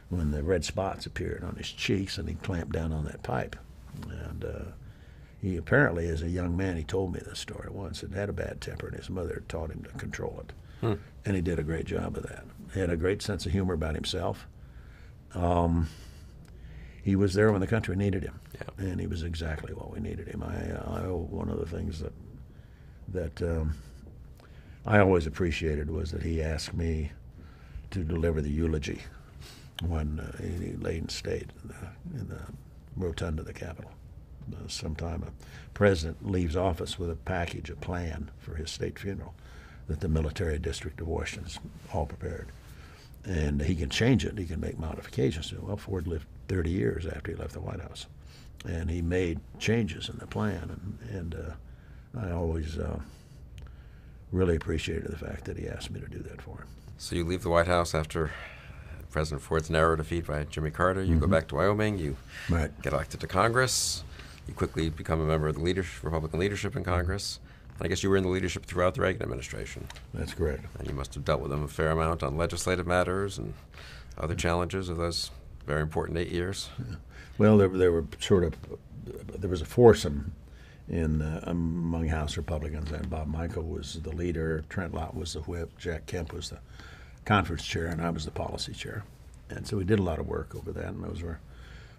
Speaker 2: when the red spots appeared on his cheeks, and he clamped down on that pipe. And he apparently, as a young man, he told me this story once, had a bad temper, and his mother had taught him to control it. And he did a great job of that. He had a great sense of humor about himself. He was there when the country needed him, and he was exactly what we needed him. I owe one of the things that that I always appreciated was that he asked me to deliver the eulogy when he lay in state in the rotunda of the Capitol. Sometime a president leaves office with a package, a plan for his state funeral that the military district of Washington's all prepared. And he can change it, he can make modifications to it. Well, Ford lived 30 years after he left the White House. And he made changes in the plan, and I always really appreciated the fact that he asked me to do that for him.
Speaker 1: So you leave the White House after President Ford's narrow defeat by Jimmy Carter. You go back to Wyoming. You get elected to Congress. You quickly become a member of the Republican leadership in Congress. And I guess you were in the leadership throughout the Reagan administration.
Speaker 2: That's correct.
Speaker 1: And you must have dealt with them a fair amount on legislative matters and other challenges of those very important 8 years.
Speaker 2: Yeah. Well, there was a foursome among House Republicans, and Bob Michel was the leader, Trent Lott was the whip, Jack Kemp was the conference chair, and I was the policy chair. And so we did a lot of work over that, and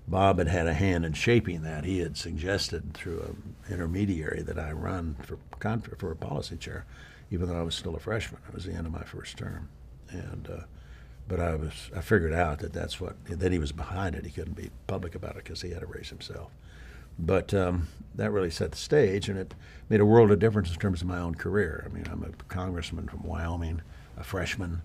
Speaker 2: Bob had a hand in shaping that. He had suggested through an intermediary that I run for a policy chair, even though I was still a freshman. It was the end of my first term, and but I figured out that's what. Then he was behind it. He couldn't be public about it because he had to raise himself. But that really set the stage, and it made a world of difference in terms of my own career. I mean, I'm a congressman from Wyoming, a freshman.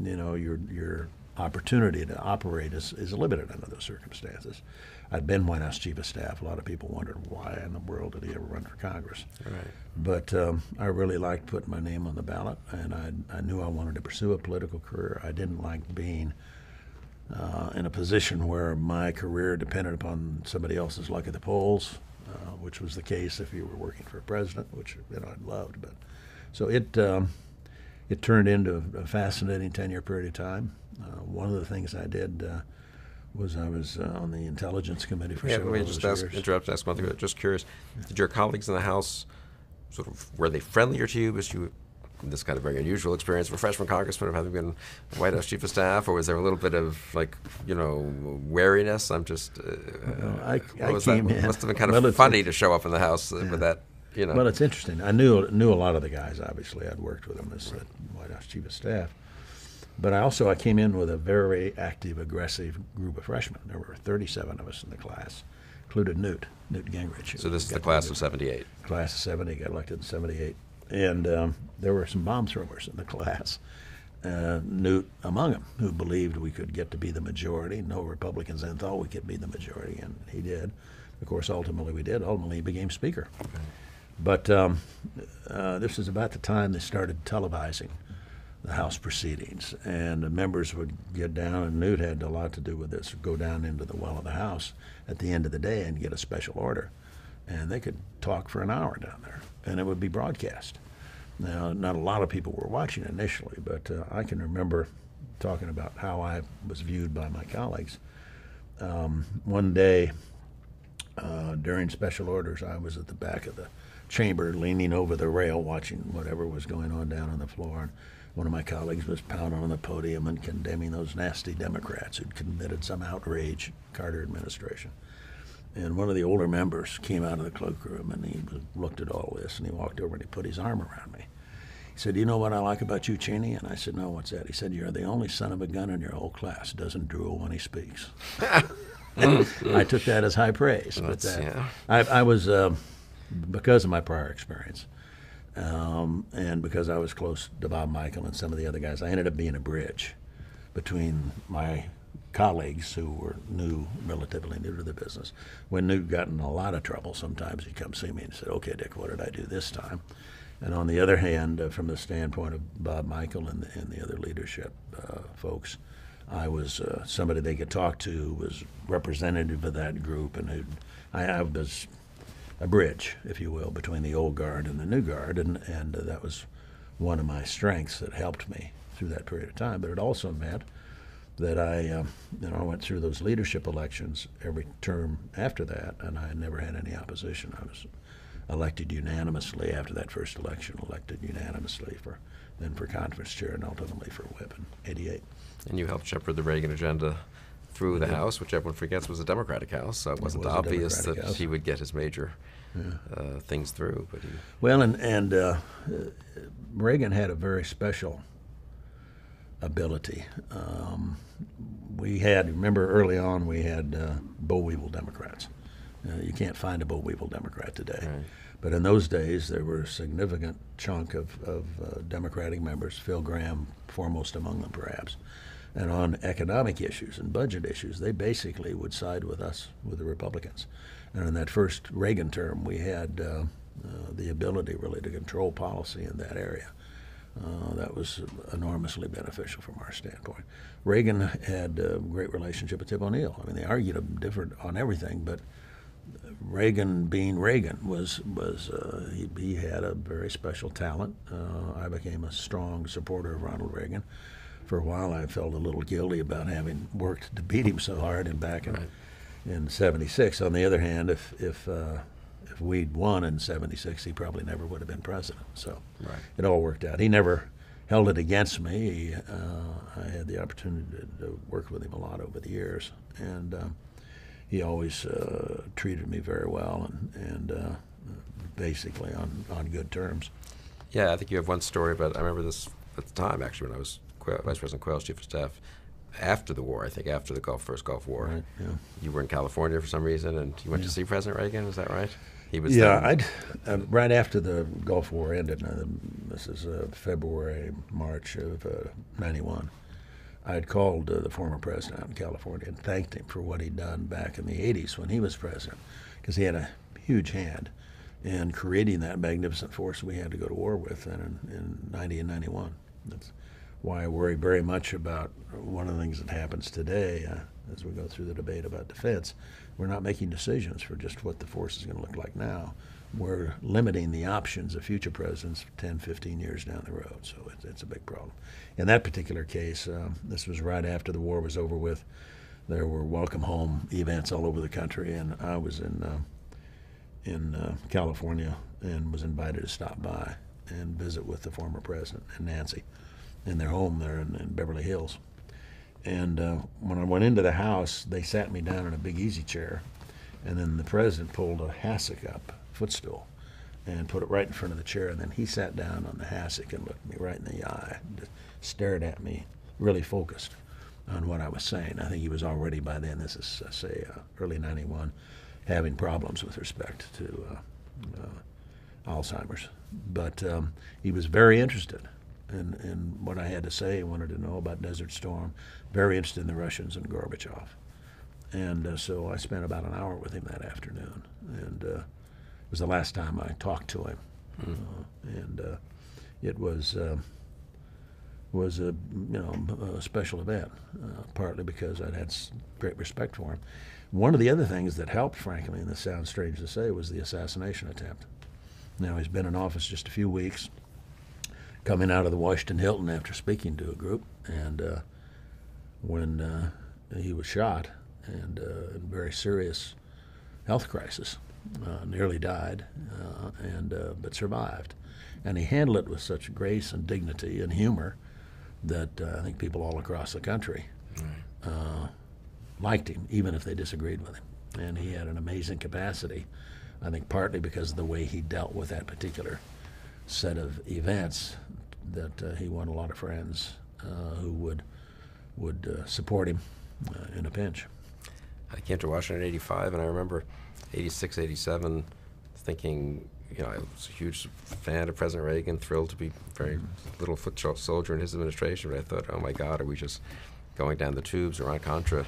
Speaker 2: Your opportunity to operate is limited under those circumstances. I'd been White House Chief of Staff. A lot of people wondered why in the world did he ever run for Congress.
Speaker 1: Right.
Speaker 2: But I really liked putting my name on the ballot, and I knew I wanted to pursue a political career. I didn't like being in a position where my career depended upon somebody else's luck at the polls, which was the case if you were working for a president, which I loved. But so it turned into a fascinating 10-year period of time. One of the things I did was I was on the Intelligence Committee for several years.
Speaker 1: Ask one thing. Just curious, did your colleagues in the House were they friendlier to you as you this kind of very unusual experience for a freshman congressman of having been White House Chief of Staff, or was there a little bit of wariness? I'm just
Speaker 2: I came in.
Speaker 1: It must have been kind of funny to show up in the House with that.
Speaker 2: Well, it's interesting. I knew a lot of the guys. Obviously, I'd worked with them as the White House Chief of Staff. But I came in with a very active, aggressive group of freshmen. There were 37 of us in the class, included Newt Gingrich.
Speaker 1: So this is the class of '78.
Speaker 2: Class of '70, got elected in '78. And there were some bomb throwers in the class, Newt among them, who believed we could get to be the majority. No Republicans then thought we could be the majority, and he did. Of course, ultimately we did. Ultimately, he became Speaker. Okay. But this was about the time they started televising the House proceedings, and the members would get down, and Newt had a lot to do with this, go down into the well of the House at the end of the day and get a special order. And they could talk for an hour down there, and it would be broadcast. Now, not a lot of people were watching initially, but I can remember talking about how I was viewed by my colleagues. One day, during special orders, I was at the back of the chamber leaning over the rail watching whatever was going on down on the floor, and one of my colleagues was pounding on the podium and condemning those nasty Democrats who'd committed some outrage, Carter administration. And one of the older members came out of the cloakroom, and he looked at all this, and he walked over and he put his arm around me. He said, "Do you know what I like about you, Cheney?" And I said, "No, what's that?" He said, "You're the only son of a gun in your whole class doesn't drool when he speaks." I took that as high praise. I was, because of my prior experience, and because I was close to Bob Michel and some of the other guys, I ended up being a bridge between my colleagues who were relatively new to the business. When Newt got in a lot of trouble, sometimes he'd come see me and said, "Okay, Dick, what did I do this time?" And on the other hand, from the standpoint of Bob Michel and the other leadership folks, I was somebody they could talk to who was representative of that group, and I was a bridge, if you will, between the old guard and the new guard, and that was one of my strengths that helped me through that period of time. But it also meant that I went through those leadership elections every term after that, and I never had any opposition. I was elected unanimously after that first election, elected unanimously for conference chair and ultimately for whip in '88.
Speaker 1: And you helped shepherd the Reagan agenda through the House, which everyone forgets was a Democratic House, so it wasn't
Speaker 2: was a
Speaker 1: obvious
Speaker 2: Democratic
Speaker 1: that
Speaker 2: House.
Speaker 1: he would get his major things through. But
Speaker 2: Well, and Reagan had a very special ability. Remember early on, we had boll weevil Democrats. You can't find a boll weevil Democrat today.
Speaker 1: Right.
Speaker 2: But in those days, there were a significant chunk of Democratic members, Phil Gramm foremost among them perhaps. And on economic issues and budget issues, they basically would side with us, with the Republicans. And in that first Reagan term, we had the ability really to control policy in that area. That was enormously beneficial from our standpoint. Reagan had a great relationship with Tip O'Neill. I mean, they argued different on everything, but Reagan being Reagan he had a very special talent. I became a strong supporter of Ronald Reagan. For a while, I felt a little guilty about having worked to beat him so hard and back in '76. On the other hand, if we'd won in '76, he probably never would have been president. So it all worked out. He never held it against me. I had the opportunity to work with him a lot over the years, and he always treated me very well and basically on good terms.
Speaker 1: yeah, I think you have one story about. I remember this at the time actually when I was Vice President Quayle's chief of staff. After the war, I think after the first Gulf War,
Speaker 2: Right, yeah.
Speaker 1: You were in California for some reason, and you went to see President Reagan. Is that right? He was
Speaker 2: right after the Gulf War ended. This is February, March of '91. I had called the former president out in California and thanked him for what he'd done back in the '80s when he was president, because he had a huge hand in creating that magnificent force we had to go to war with in '90 and '91. That's why I worry very much about one of the things that happens today as we go through the debate about defense. We're not making decisions for just what the force is going to look like now. We're limiting the options of future presidents 10, 15 years down the road, so it's a big problem. In that particular case, this was right after the war was over with. There were welcome home events all over the country, and I was in California and was invited to stop by and visit with the former president and Nancy in their home there in Beverly Hills. And when I went into the house, they sat me down in a big easy chair, and then the president pulled a hassock up, footstool, and put it right in front of the chair, and then he sat down on the hassock and looked me right in the eye, just stared at me, really focused on what I was saying. I think he was already by then, this is, say, early '91, having problems with respect to Alzheimer's. But he was very interested in what I had to say. He wanted to know about Desert Storm, very interested in the Russians and Gorbachev. And so I spent about an hour with him that afternoon, and it was the last time I talked to him. It was a special event, partly because I'd had great respect for him. One of the other things that helped, frankly, and this sounds strange to say, was the assassination attempt. Now, he's been in office just a few weeks, coming out of the Washington Hilton after speaking to a group, and when he was shot and in a very serious health crisis, nearly died, but survived. And he handled it with such grace and dignity and humor that I think people all across the country liked him, even if they disagreed with him. And he had an amazing capacity, I think partly because of the way he dealt with that particular set of events, that he won a lot of friends who would support him in a pinch.
Speaker 1: I came to Washington in '85, and I remember '86, '87, thinking, I was a huge fan of President Reagan, thrilled to be very little foot soldier in his administration. But I thought, oh my God, are we just going down the tubes around Contra?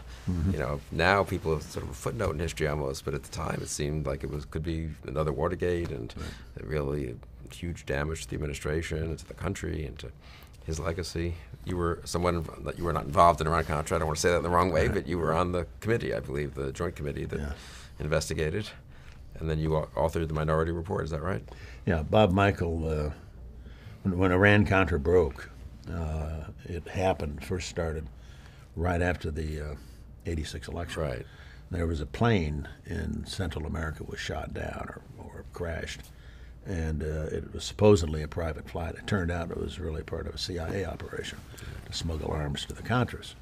Speaker 1: Now people have sort of a footnote in history almost, but at the time it seemed like could be another Watergate, and really huge damage to the administration and to the country and to his legacy. You were someone that you were not involved in Iran-Contra. I don't want to say that in the wrong way, but you were on the committee, I believe, the joint committee that investigated. And then you authored the Minority Report, is that right?
Speaker 2: Yeah, Bob Michael, when Iran-Contra broke, it first started right after the '86 election.
Speaker 1: Right.
Speaker 2: There was a plane in Central America was shot down or crashed, and it was supposedly a private flight. It turned out it was really part of a CIA operation to smuggle arms to the Contras.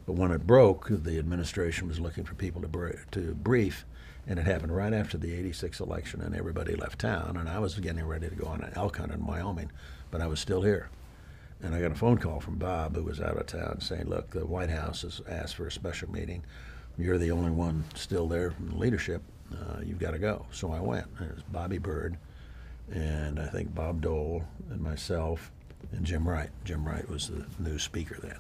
Speaker 2: But when it broke, the administration was looking for people to brief, and it happened right after the '86 election, and everybody left town, and I was getting ready to go on an elk hunt in Wyoming, but I was still here. And I got a phone call from Bob, who was out of town, saying, look, the White House has asked for a special meeting. You're the only one still there from the leadership. You've got to go. So I went. And it was Bobby Byrd, and I think Bob Dole, and myself, and Jim Wright. Jim Wright was the new speaker then.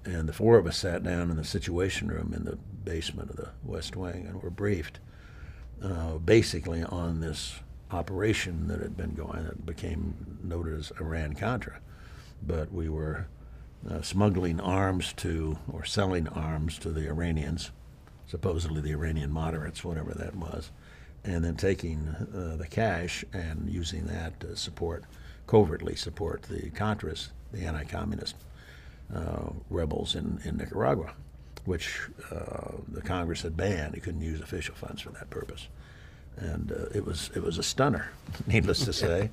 Speaker 2: And the four of us sat down in the Situation Room in the basement of the West Wing and were briefed basically on this operation that had been going that became noted as Iran-Contra. But we were smuggling arms to, or selling arms to the Iranians, supposedly the Iranian moderates, whatever that was, and then taking the cash and using that to covertly support the Contras, the anti-communist rebels in Nicaragua, which the Congress had banned. You couldn't use official funds for that purpose. And it was a stunner, needless to say.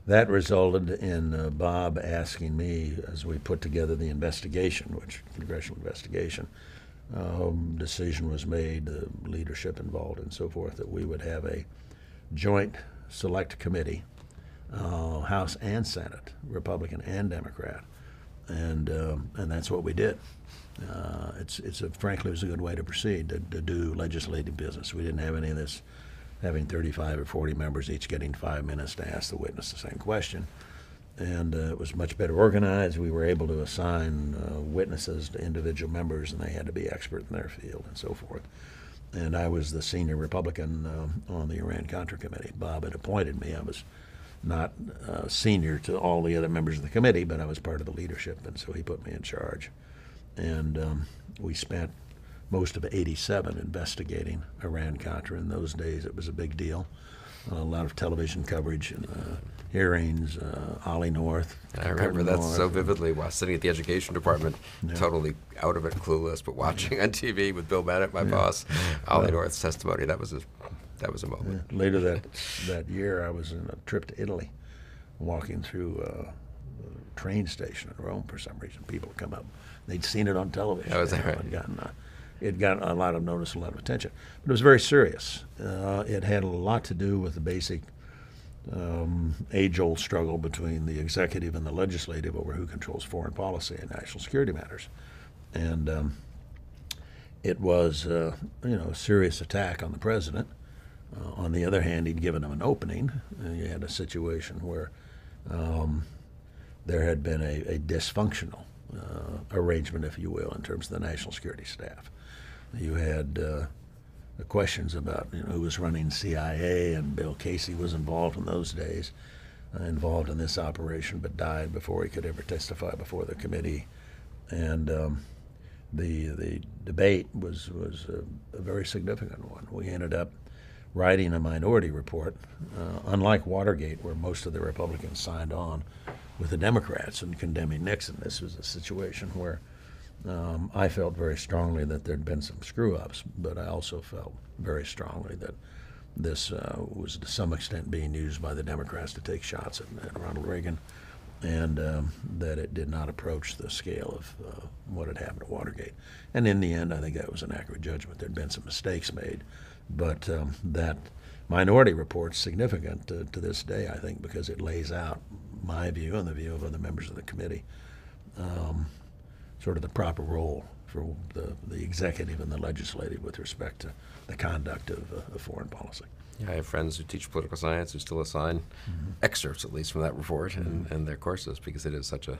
Speaker 2: That resulted in Bob asking me, as we put together the investigation, congressional investigation, decision was made, the leadership involved and so forth, that we would have a joint select committee, House and Senate, Republican and Democrat, and that's what we did. Frankly, it was a good way to proceed, to do legislative business. We didn't have any of this having 35 or 40 members each getting 5 minutes to ask the witness the same question. And it was much better organized. We were able to assign witnesses to individual members, and they had to be expert in their field and so forth. And I was the senior Republican on the Iran-Contra Committee. Bob had appointed me. I was not senior to all the other members of the committee, but I was part of the leadership, and so he put me in charge. And we spent most of '87 investigating Iran-Contra. In those days, it was a big deal. A lot of television coverage and hearings, Ollie North.
Speaker 1: I remember that so vividly while sitting at the education department, totally out of it, clueless, but watching on TV with Bill Bennett, my boss, Ollie North's testimony. That was a moment.
Speaker 2: Later that year, I was in a trip to Italy, walking through a train station in Rome for some reason. People would come up. They'd seen it on television.
Speaker 1: Oh, is that right?
Speaker 2: It got a lot of notice, a lot of attention. But it was very serious. It had a lot to do with the basic age-old struggle between the executive and the legislative over who controls foreign policy and national security matters. And it was a serious attack on the president. On the other hand, he'd given him an opening. You had a situation where there had been a dysfunctional arrangement, if you will, in terms of the national security staff. You had the questions about who was running CIA, and Bill Casey was involved in those days, involved in this operation, but died before he could ever testify before the committee. And the debate was a very significant one. We ended up writing a minority report, unlike Watergate, where most of the Republicans signed on with the Democrats in condemning Nixon. This was a situation where I felt very strongly that there'd been some screw-ups, but I also felt very strongly that this was to some extent being used by the Democrats to take shots at Ronald Reagan, and that it did not approach the scale of what had happened at Watergate. And in the end, I think that was an accurate judgment. There'd been some mistakes made, but that minority report's significant to this day, I think, because it lays out my view and the view of other members of the committee, sort of the proper role for the executive and the legislative with respect to the conduct of foreign policy.
Speaker 1: Yeah, I have friends who teach political science who still assign excerpts, at least from that report, and their courses, because it is such a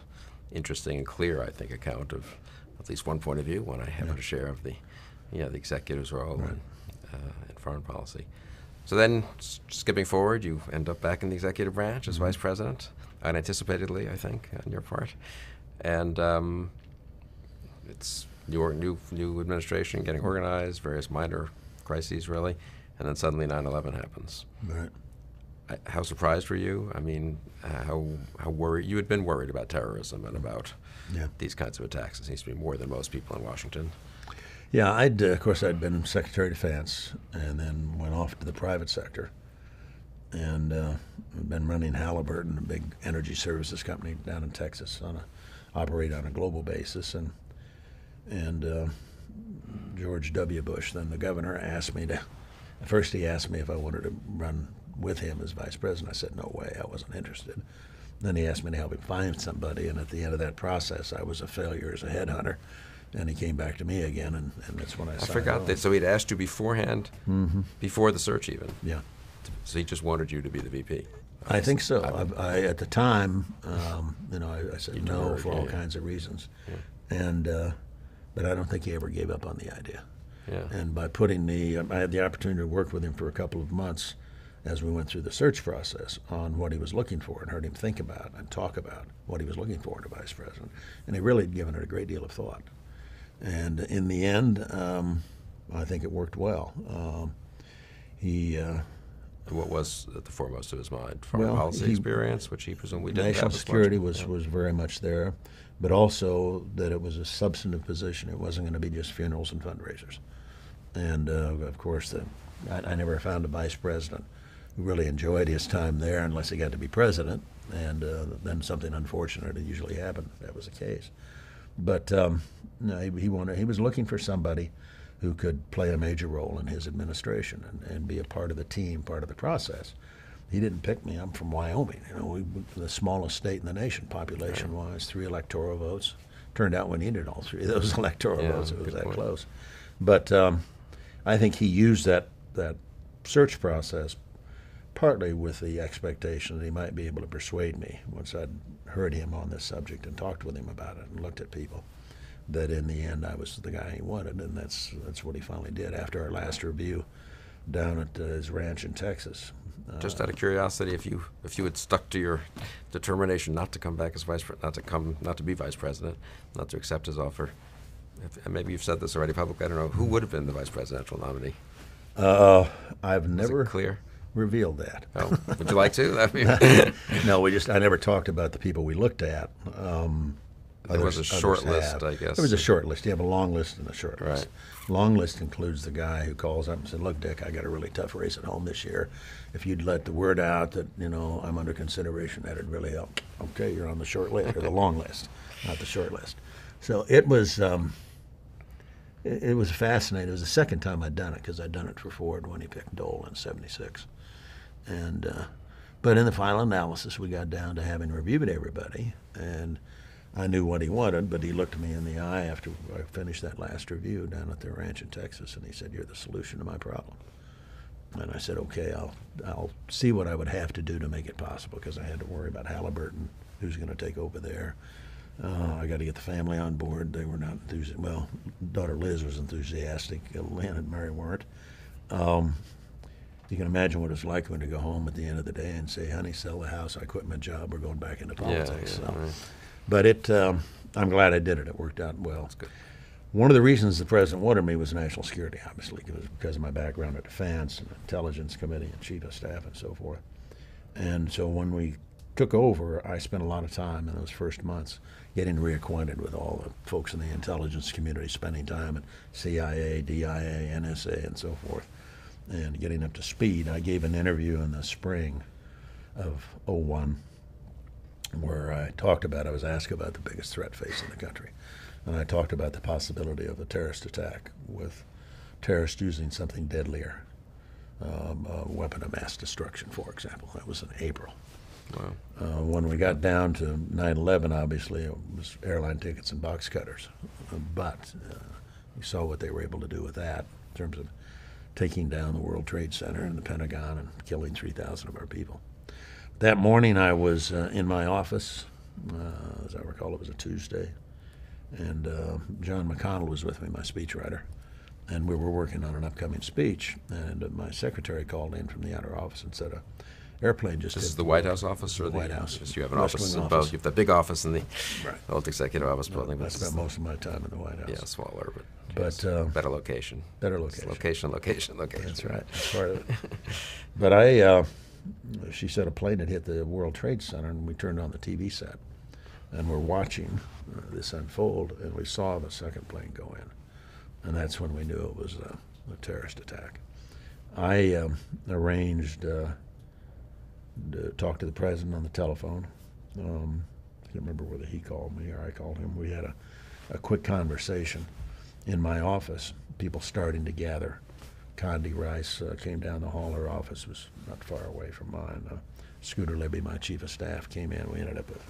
Speaker 1: interesting and clear, I think, account of at least one point of view, one I happen to share of the executive's role in foreign policy. So then, skipping forward, you end up back in the executive branch as vice president, unanticipatedly, I think, on your part. And it's your new administration getting organized, various minor crises, really, and then suddenly 9/11 happens.
Speaker 2: Right.
Speaker 1: How surprised were you? I mean, how worried? You had been worried about terrorism and about these kinds of attacks. It seems to be more than most people in Washington.
Speaker 2: Yeah, of course, I'd been Secretary of Defense and then went off to the private sector, and been running Halliburton, a big energy services company down in Texas, on operate on a global basis. And George W. Bush, then the governor, asked me to. First, he asked me if I wanted to run with him as vice president. I said no way, I wasn't interested. Then he asked me to help him find somebody, and at the end of that process, I was a failure as a headhunter. And he came back to me again, and that's when I signed
Speaker 1: forgot
Speaker 2: on.
Speaker 1: that. So he'd asked you beforehand, before the search even.
Speaker 2: Yeah.
Speaker 1: So he just wanted you to be the VP.
Speaker 2: I think so. I at the time, I said no for all
Speaker 1: yeah.
Speaker 2: kinds of reasons,
Speaker 1: Yeah.
Speaker 2: and but I don't think he ever gave up on the idea.
Speaker 1: Yeah.
Speaker 2: And by putting I had the opportunity to work with him for a couple of months as we went through the search process on what he was looking for, and heard him think about and talk about what he was looking for in a vice president, and he really had given it a great deal of thought. And in the end, I think it worked well.
Speaker 1: What was at the foremost of his mind? Foreign policy experience, which he presumably didn't have
Speaker 2: national
Speaker 1: as
Speaker 2: security
Speaker 1: much.
Speaker 2: was very much there, but also that it was a substantive position. It wasn't going to be just funerals and fundraisers. And of course, I never found a vice president who really enjoyed his time there unless he got to be president, and then something unfortunate had usually happened if that was the case. But no, he was looking for somebody who could play a major role in his administration and be a part of the team, part of the process. He didn't pick me. I'm from Wyoming. We the smallest state in the nation, population-wise, 3 electoral votes. Turned out we needed all 3 of those electoral votes. It was that close. But I think he used that search process partly with the expectation that he might be able to persuade me, once I'd heard him on this subject and talked with him about it and looked at people, that in the end I was the guy he wanted, and that's what he finally did after our last review down at his ranch in Texas.
Speaker 1: Just out of curiosity, if you had stuck to your determination not to come back as not to be vice president, not to accept his offer, and maybe you've said this already publicly, I don't know, who would have been the vice presidential nominee?
Speaker 2: I've never
Speaker 1: clear?
Speaker 2: revealed that.
Speaker 1: Oh, would you like to?
Speaker 2: No, I never talked about the people we looked at.
Speaker 1: There was a short list, I guess.
Speaker 2: There was a short list. You have a long list and a short list.
Speaker 1: Right.
Speaker 2: Long list includes the guy who calls up and said, "Look, Dick, I got a really tough race at home this year. If you'd let the word out that I'm under consideration, that'd really help." Okay, you're on the short list or the long list, not the short list. So it was. It was fascinating. It was the second time I'd done it, because I'd done it for Ford when he picked Dole in '76, and but in the final analysis, we got down to having reviewed everybody, and I knew what he wanted, but he looked me in the eye after I finished that last review down at their ranch in Texas, and he said, "You're the solution to my problem." And I said, "Okay, I'll see what I would have to do to make it possible," because I had to worry about Halliburton, who's going to take over there. I got to get the family on board. They were not enthusiastic. Well, daughter Liz was enthusiastic. Lynn and Mary weren't. You can imagine what it's like when to go home at the end of the day and say, "Honey, sell the house. I quit my job. We're going back into politics."
Speaker 1: Right.
Speaker 2: But I'm glad I did it. It worked out well.
Speaker 1: That's good.
Speaker 2: One of the reasons the president wanted me was national security, obviously. It was because of my background at defense and intelligence committee and chief of staff and so forth. And so when we took over, I spent a lot of time in those first months getting reacquainted with all the folks in the intelligence community, spending time at CIA, DIA, NSA, and so forth, and getting up to speed. I gave an interview in the spring of '01 where I was asked about the biggest threat facing the country. And I talked about the possibility of a terrorist attack with terrorists using something deadlier, a weapon of mass destruction, for example. That was in April.
Speaker 1: Wow.
Speaker 2: When we got down to 9/11, obviously, it was airline tickets and box cutters. But we saw what they were able to do with that in terms of taking down the World Trade Center and the Pentagon and killing 3,000 of our people. That morning, I was in my office. As I recall, it was a Tuesday. And John McConnell was with me, my speechwriter. And we were working on an upcoming speech. And my secretary called in from the outer office and said, "An airplane just hit."
Speaker 1: This is the White House office? Or
Speaker 2: the White House.
Speaker 1: You have an
Speaker 2: West
Speaker 1: office
Speaker 2: Wing
Speaker 1: above.
Speaker 2: office.
Speaker 1: You have that big office in the
Speaker 2: Right.
Speaker 1: old executive office building.
Speaker 2: I spent most of my time in the White House.
Speaker 1: Yeah, smaller, but better location.
Speaker 2: Better location.
Speaker 1: Location.
Speaker 2: That's right. That's part of it. But she said a plane had hit the World Trade Center, and we turned on the TV set, and we're watching this unfold, and we saw the second plane go in, and that's when we knew it was a terrorist attack. I arranged to talk to the president on the telephone, can't remember whether he called me or I called him. We had a quick conversation in my office, people starting to gather. Condi Rice came down the hall. Her office was not far away from mine. Scooter Libby, my chief of staff, came in. We ended up with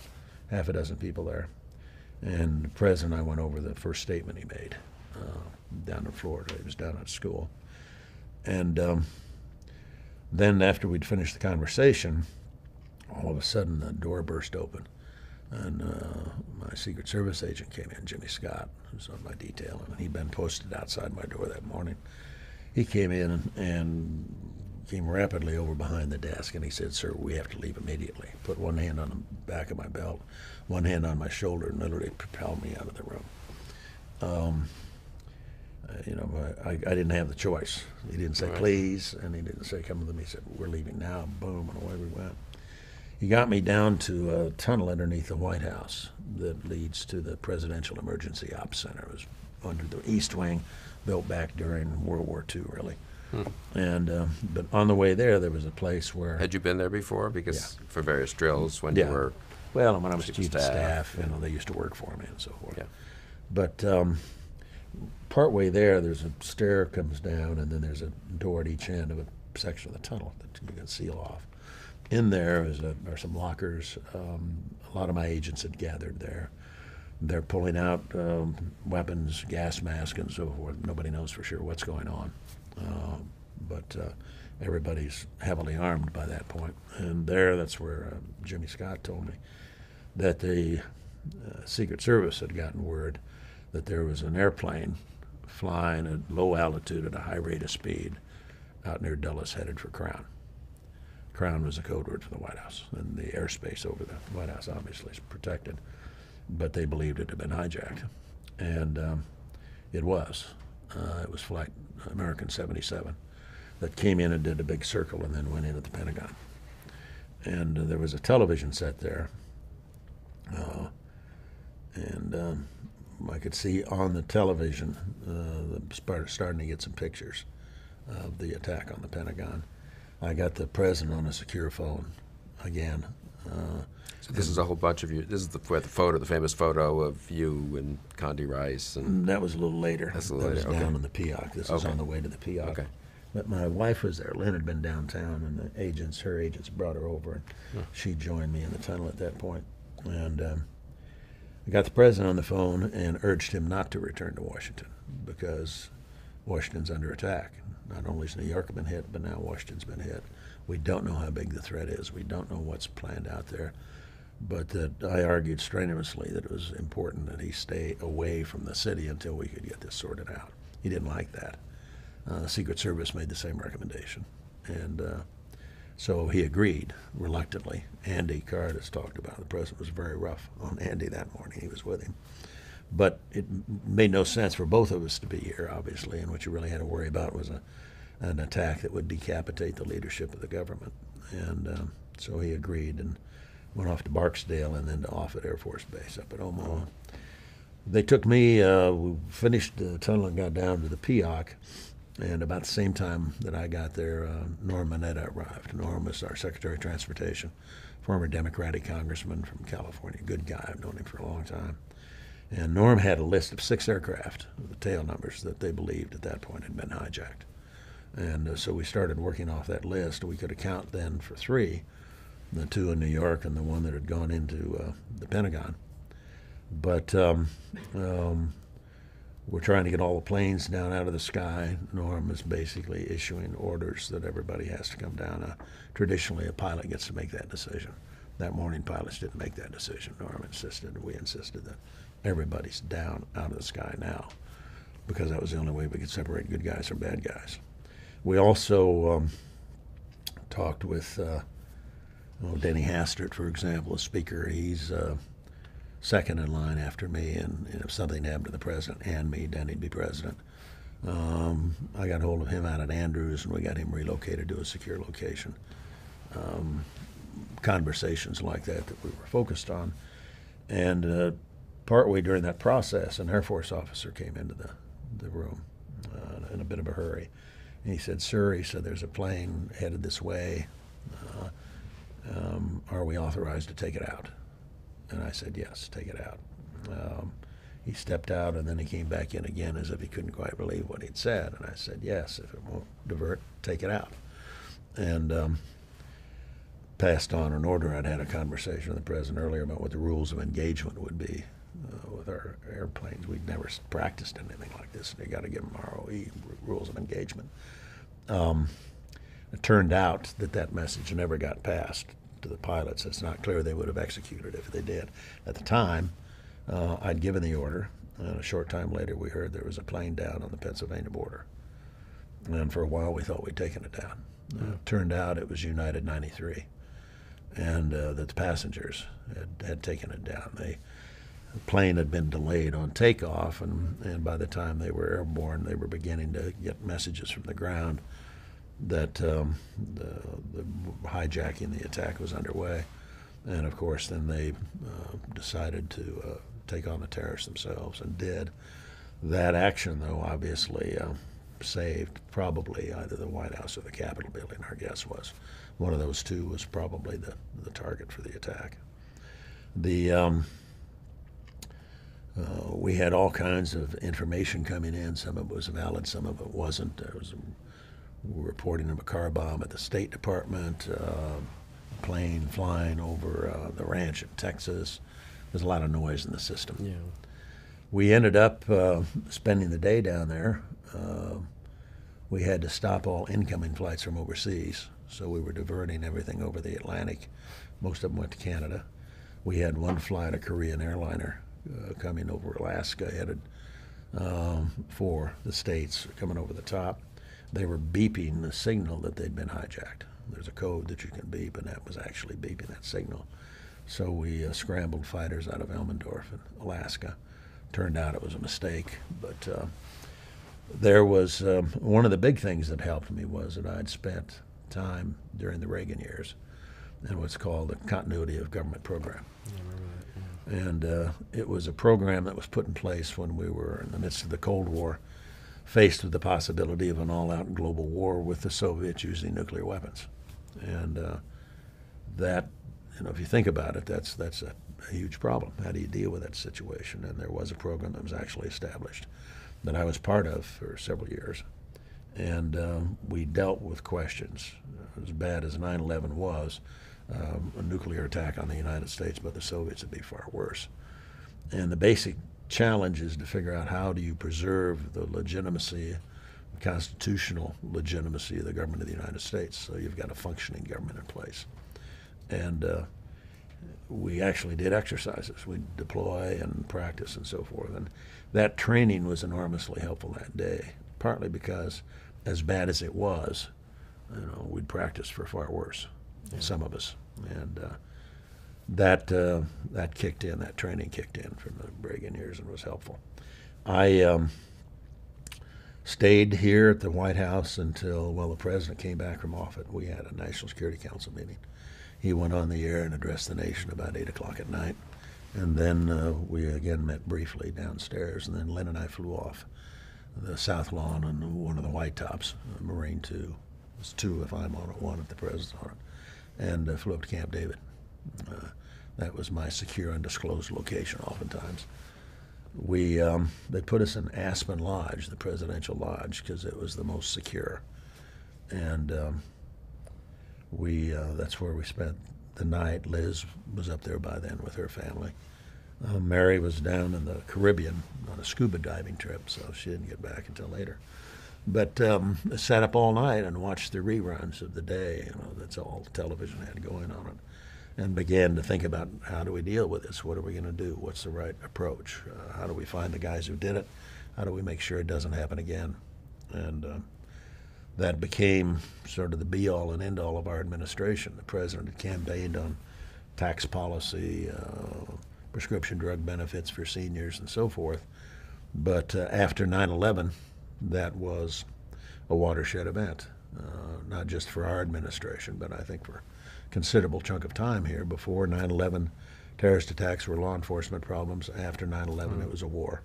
Speaker 2: half a dozen people there. And the president, I went over the first statement he made down in Florida. He was down at school. And then after we'd finished the conversation, all of a sudden the door burst open. And my Secret Service agent came in, Jimmy Scott, who's on my detail, and he'd been posted outside my door that morning. He came in and came rapidly over behind the desk, and he said, "Sir, we have to leave immediately." Put one hand on the back of my belt, one hand on my shoulder, and literally propelled me out of the room. I didn't have the choice. He didn't say please, and he didn't say come with me. He said, "We're leaving now." Boom, and away we went. He got me down to a tunnel underneath the White House that leads to the Presidential Emergency Ops Center. It was under the East Wing, built back during World War II, really. And but on the way there was a place where...
Speaker 1: Had you been there before? Because for various drills when you were...
Speaker 2: Well, when I was chief of staff, they used to work for me and so forth.
Speaker 1: Yeah.
Speaker 2: But partway there's a stair comes down, and then there's a door at each end of a section of the tunnel that you can seal off. In there are some lockers. A lot of my agents had gathered there. They're pulling out weapons, gas masks, and so forth. Nobody knows for sure what's going on. But everybody's heavily armed by that point. And that's where Jimmy Scott told me that the Secret Service had gotten word that there was an airplane flying at low altitude at a high rate of speed out near Dulles headed for Crown. Crown was a code word for the White House, and the airspace over the White House obviously is protected, but they believed it had been hijacked, and it was. It was Flight American 77 that came in and did a big circle and then went in at the Pentagon. And there was a television set there, and I could see on the television starting to get some pictures of the attack on the Pentagon. I got the president on a secure phone again.
Speaker 1: So this is a whole bunch of you. This is the famous photo of you and Condi Rice. And
Speaker 2: that was a little later.
Speaker 1: That's a little later.
Speaker 2: That was down in the Peoc. This was on the way to the Peoc.
Speaker 1: Okay.
Speaker 2: But my wife was there. Lynn had been downtown, and her agents brought her over, and she joined me in the tunnel at that point. And I got the president on the phone and urged him not to return to Washington because Washington's under attack. Not only has New York been hit, but now Washington's been hit. We don't know how big the threat is. We don't know what's planned out there. But that I argued strenuously that it was important that he stay away from the city until we could get this sorted out. He didn't like that. The Secret Service made the same recommendation. And so he agreed reluctantly. Andy Card has talked about it. The president was very rough on Andy that morning. He was with him. But it made no sense for both of us to be here, obviously, and what you really had to worry about was an attack that would decapitate the leadership of the government. And so he agreed and went off to Barksdale and then to Offutt Air Force Base up at Omaha. They took me, we finished the tunnel and got down to the Peoc, and about the same time that I got there, Norm Mineta arrived. Norm was our Secretary of Transportation, former Democratic congressman from California, good guy. I've known him for a long time. And Norm had a list of 6 aircraft, the tail numbers, that they believed at that point had been hijacked. And so we started working off that list. We could account then for 3, the 2 in New York and the one that had gone into the Pentagon. But we're trying to get all the planes down out of the sky. Norm is basically issuing orders that everybody has to come down. Traditionally, a pilot gets to make that decision. That morning, pilots didn't make that decision. Norm insisted, and we insisted that everybody's down out of the sky now, because that was the only way we could separate good guys from bad guys. We also talked with Denny Hastert, for example, a speaker. He's second in line after me, and if something happened to the president and me, Denny'd be president. I got hold of him out at Andrews, and we got him relocated to a secure location. Conversations like that we were focused on. And partway during that process, an Air Force officer came into the room in a bit of a hurry. And he said, "Sir," he said, "there's a plane headed this way. Are we authorized to take it out?" And I said, yes, take it out. He stepped out, and then he came back in again as if he couldn't quite believe what he'd said. And I said, yes, if it won't divert, take it out. And passed on an order. I'd had a conversation with the president earlier about what the rules of engagement would be with our airplanes. We'd never practiced anything like this. They got to give them ROE, rules of engagement. It turned out that message never got passed to the pilots. It's not clear they would have executed if they did. At the time, I'd given the order, and a short time later we heard there was a plane down on the Pennsylvania border. And for a while we thought we'd taken it down. Turned out it was United 93, and that the passengers had taken it down. The plane had been delayed on takeoff, and by the time they were airborne, they were beginning to get messages from the ground that the hijacking, the attack was underway. And of course, then they decided to take on the terrorists themselves, and did. That action, though, obviously saved probably either the White House or the Capitol building. Our guess was one of those two was probably the target for the attack. We had all kinds of information coming in. Some of it was valid, some of it wasn't. There was reporting of a car bomb at the State Department, a plane flying over the ranch in Texas. There's a lot of noise in the system.
Speaker 1: Yeah.
Speaker 2: We ended up spending the day down there. We had to stop all incoming flights from overseas, so we were diverting everything over the Atlantic. Most of them went to Canada. We had one flight, a Korean airliner, coming over Alaska, headed for the States, coming over the top. They were beeping the signal that they'd been hijacked. There's a code that you can beep, and that was actually beeping that signal. So we scrambled fighters out of Elmendorf in Alaska. Turned out it was a mistake, but there was one of the big things that helped me was that I'd spent time during the Reagan years in what's called the continuity of government program.
Speaker 1: I remember that, yeah.
Speaker 2: And it was a program that was put in place when we were in the midst of the Cold War, faced with the possibility of an all-out global war with the Soviets using nuclear weapons. And that, if you think about it, that's a huge problem. How do you deal with that situation? And there was a program that was actually established that I was part of for several years. And we dealt with questions. As bad as 9/11 was, a nuclear attack on the United States by the Soviets would be far worse. And the basic challenge is to figure out how do you preserve the legitimacy, constitutional legitimacy of the government of the United States, so you've got a functioning government in place. And we actually did exercises. We'd deploy and practice and so forth. And that training was enormously helpful that day, partly because as bad as it was, we'd practiced for far worse, some of us. And that kicked in, that training kicked in from the Reagan years and was helpful. I stayed here at the White House until, the president came back from office. We had a National Security Council meeting. He went on the air and addressed the nation about 8 o'clock at night. And then we again met briefly downstairs. And then Lynn and I flew off the South Lawn on one of the White Tops, Marine 2. It's 2 if I'm on it, 1 if the president's on it. And flew up to Camp David. That was my secure, undisclosed location oftentimes. They put us in Aspen Lodge, the presidential lodge, because it was the most secure. And that's where we spent the night. Liz was up there by then with her family. Mary was down in the Caribbean on a scuba diving trip, so she didn't get back until later. But I sat up all night and watched the reruns of the day. That's all the television had going on it, and began to think about how do we deal with this? What are we going to do? What's the right approach? How do we find the guys who did it? How do we make sure it doesn't happen again? And that became sort of the be-all and end-all of our administration. The president had campaigned on tax policy, prescription drug benefits for seniors, and so forth. But after 9/11, that was a watershed event, not just for our administration, but I think for a considerable chunk of time here. Before 9/11, terrorist attacks were law enforcement problems. After 9/11, it was a war.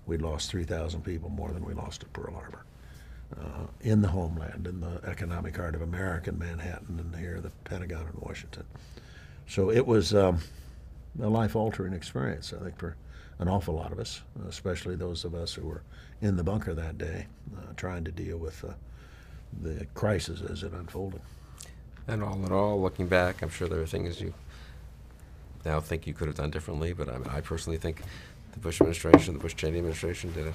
Speaker 2: We lost 3,000 people, more than we lost at Pearl Harbor. In the homeland, in the economic heart of America, in Manhattan, and here, the Pentagon in Washington. So it was a life-altering experience, I think, for an awful lot of us, especially those of us who were in the bunker that day, trying to deal with the crisis as it unfolded.
Speaker 1: And all in all, looking back, I'm sure there are things you now think you could have done differently, but I personally think the Bush administration, the Bush Cheney administration did a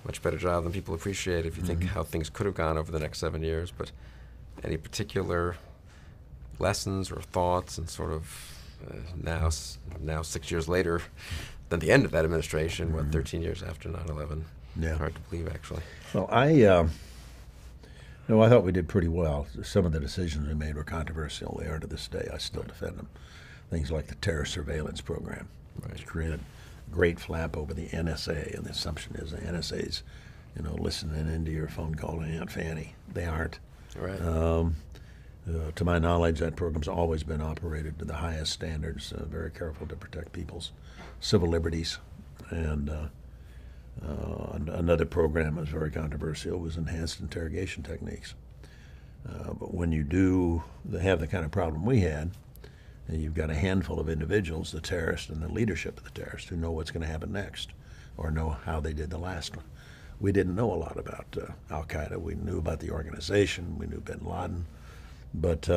Speaker 1: much better job than people appreciate if you think how things could have gone over the next 7 years. But any particular lessons or thoughts, and sort of now 6 years later than the end of that administration, what, 13 years after 9/11?
Speaker 2: Yeah.
Speaker 1: Hard to believe, actually.
Speaker 2: Well, I thought we did pretty well. Some of the decisions we made were controversial. They are to this day. I still defend them. Things like the terror surveillance program, which created great flap over the NSA, and the assumption is the NSA's, listening into your phone call to Aunt Fanny. They aren't.
Speaker 1: Right.
Speaker 2: To my knowledge, that program's always been operated to the highest standards, very careful to protect people's civil liberties. And another program that was very controversial was enhanced interrogation techniques. But when you do have the kind of problem we had, and you've got a handful of individuals, the terrorists and the leadership of the terrorists, who know what's going to happen next, or know how they did the last one. We didn't know a lot about al-Qaeda. We knew about the organization. We knew bin Laden. But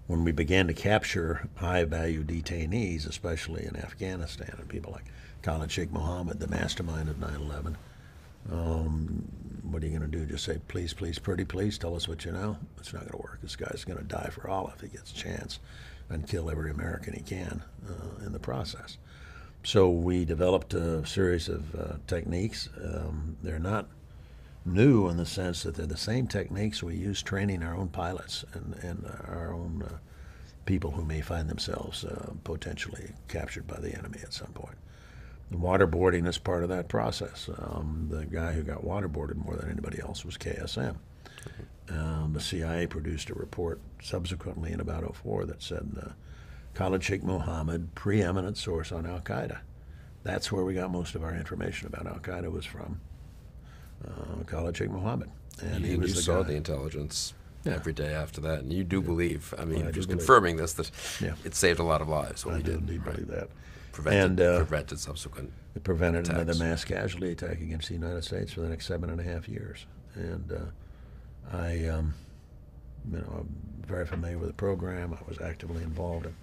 Speaker 2: when we began to capture high-value detainees, especially in Afghanistan, and people like Khalid Sheikh Mohammed, the mastermind of 9/11, what are you going to do? Just say, please, please, pretty please, tell us what you know? It's not going to work. This guy's going to die for Allah if he gets a chance, and kill every American he can in the process. So we developed a series of techniques. They're not new in the sense that they're the same techniques we use training our own pilots and our own people who may find themselves potentially captured by the enemy at some point. The waterboarding is part of that process. The guy who got waterboarded more than anybody else was KSM. The CIA produced a report subsequently in about 2004 that said Khalid Sheikh Mohammed, preeminent source on al-Qaeda. That's where we got most of our information about al-Qaeda was from Khalid Sheikh Mohammed. And he was
Speaker 1: you
Speaker 2: the
Speaker 1: saw
Speaker 2: guy.
Speaker 1: The intelligence every day after that, and you do believe, I mean,
Speaker 2: I
Speaker 1: just
Speaker 2: believe
Speaker 1: confirming this, that
Speaker 2: Yeah.
Speaker 1: it saved a lot of lives, what
Speaker 2: I
Speaker 1: we
Speaker 2: do
Speaker 1: did.
Speaker 2: indeed believe that.
Speaker 1: Prevented subsequent
Speaker 2: It prevented
Speaker 1: attacks.
Speaker 2: another mass casualty attack against the United States for the next 7.5 years. And I'm very familiar with the program. I was actively involved in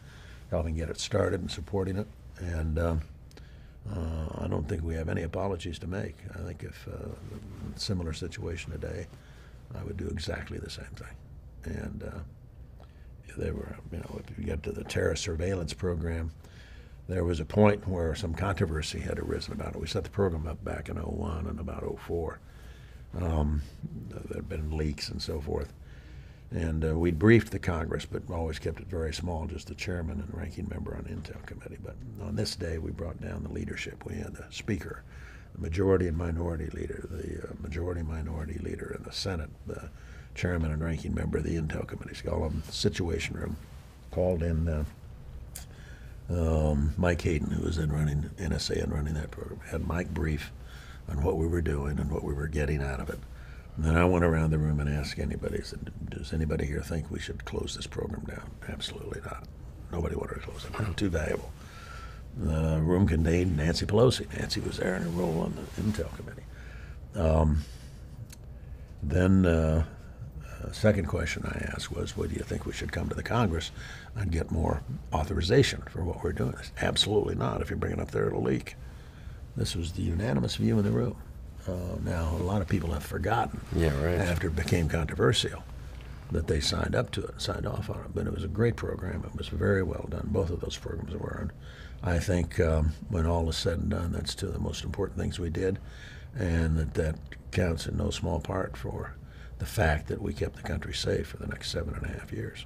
Speaker 2: helping get it started and supporting it. And I don't think we have any apologies to make. I think if a similar situation today, I would do exactly the same thing. And they were, if you get to the terror surveillance program, there was a point where some controversy had arisen about it. We set the program up back in 2001 and about 2004. There had been leaks and so forth. And we briefed the Congress, but always kept it very small, just the chairman and ranking member on the Intel Committee. But on this day, we brought down the leadership. We had the Speaker, the Majority and Minority Leader, the Majority Minority Leader in the Senate, the chairman and ranking member of the Intel Committee. So all of them, Situation Room, called in Mike Hayden, who was then running NSA and running that program. Had Mike brief on what we were doing and what we were getting out of it. And then I went around the room and asked anybody, said, does anybody here think we should close this program down? Absolutely not. Nobody wanted to close it down. Too valuable. The room contained Nancy Pelosi. Nancy was there in her role on the Intel Committee. Then second question I asked was, well, do you think we should come to the Congress and get more authorization for what we're doing? I said, absolutely not. If you bring it up there, it'll leak. This was the unanimous view in the room. Now, a lot of people have forgotten after it became controversial that they signed up to it, signed off on it. But it was a great program. It was very well done. Both of those programs were. And I think when all is said and done, that's two of the most important things we did, and that counts in no small part for the fact that we kept the country safe for the next 7.5 years.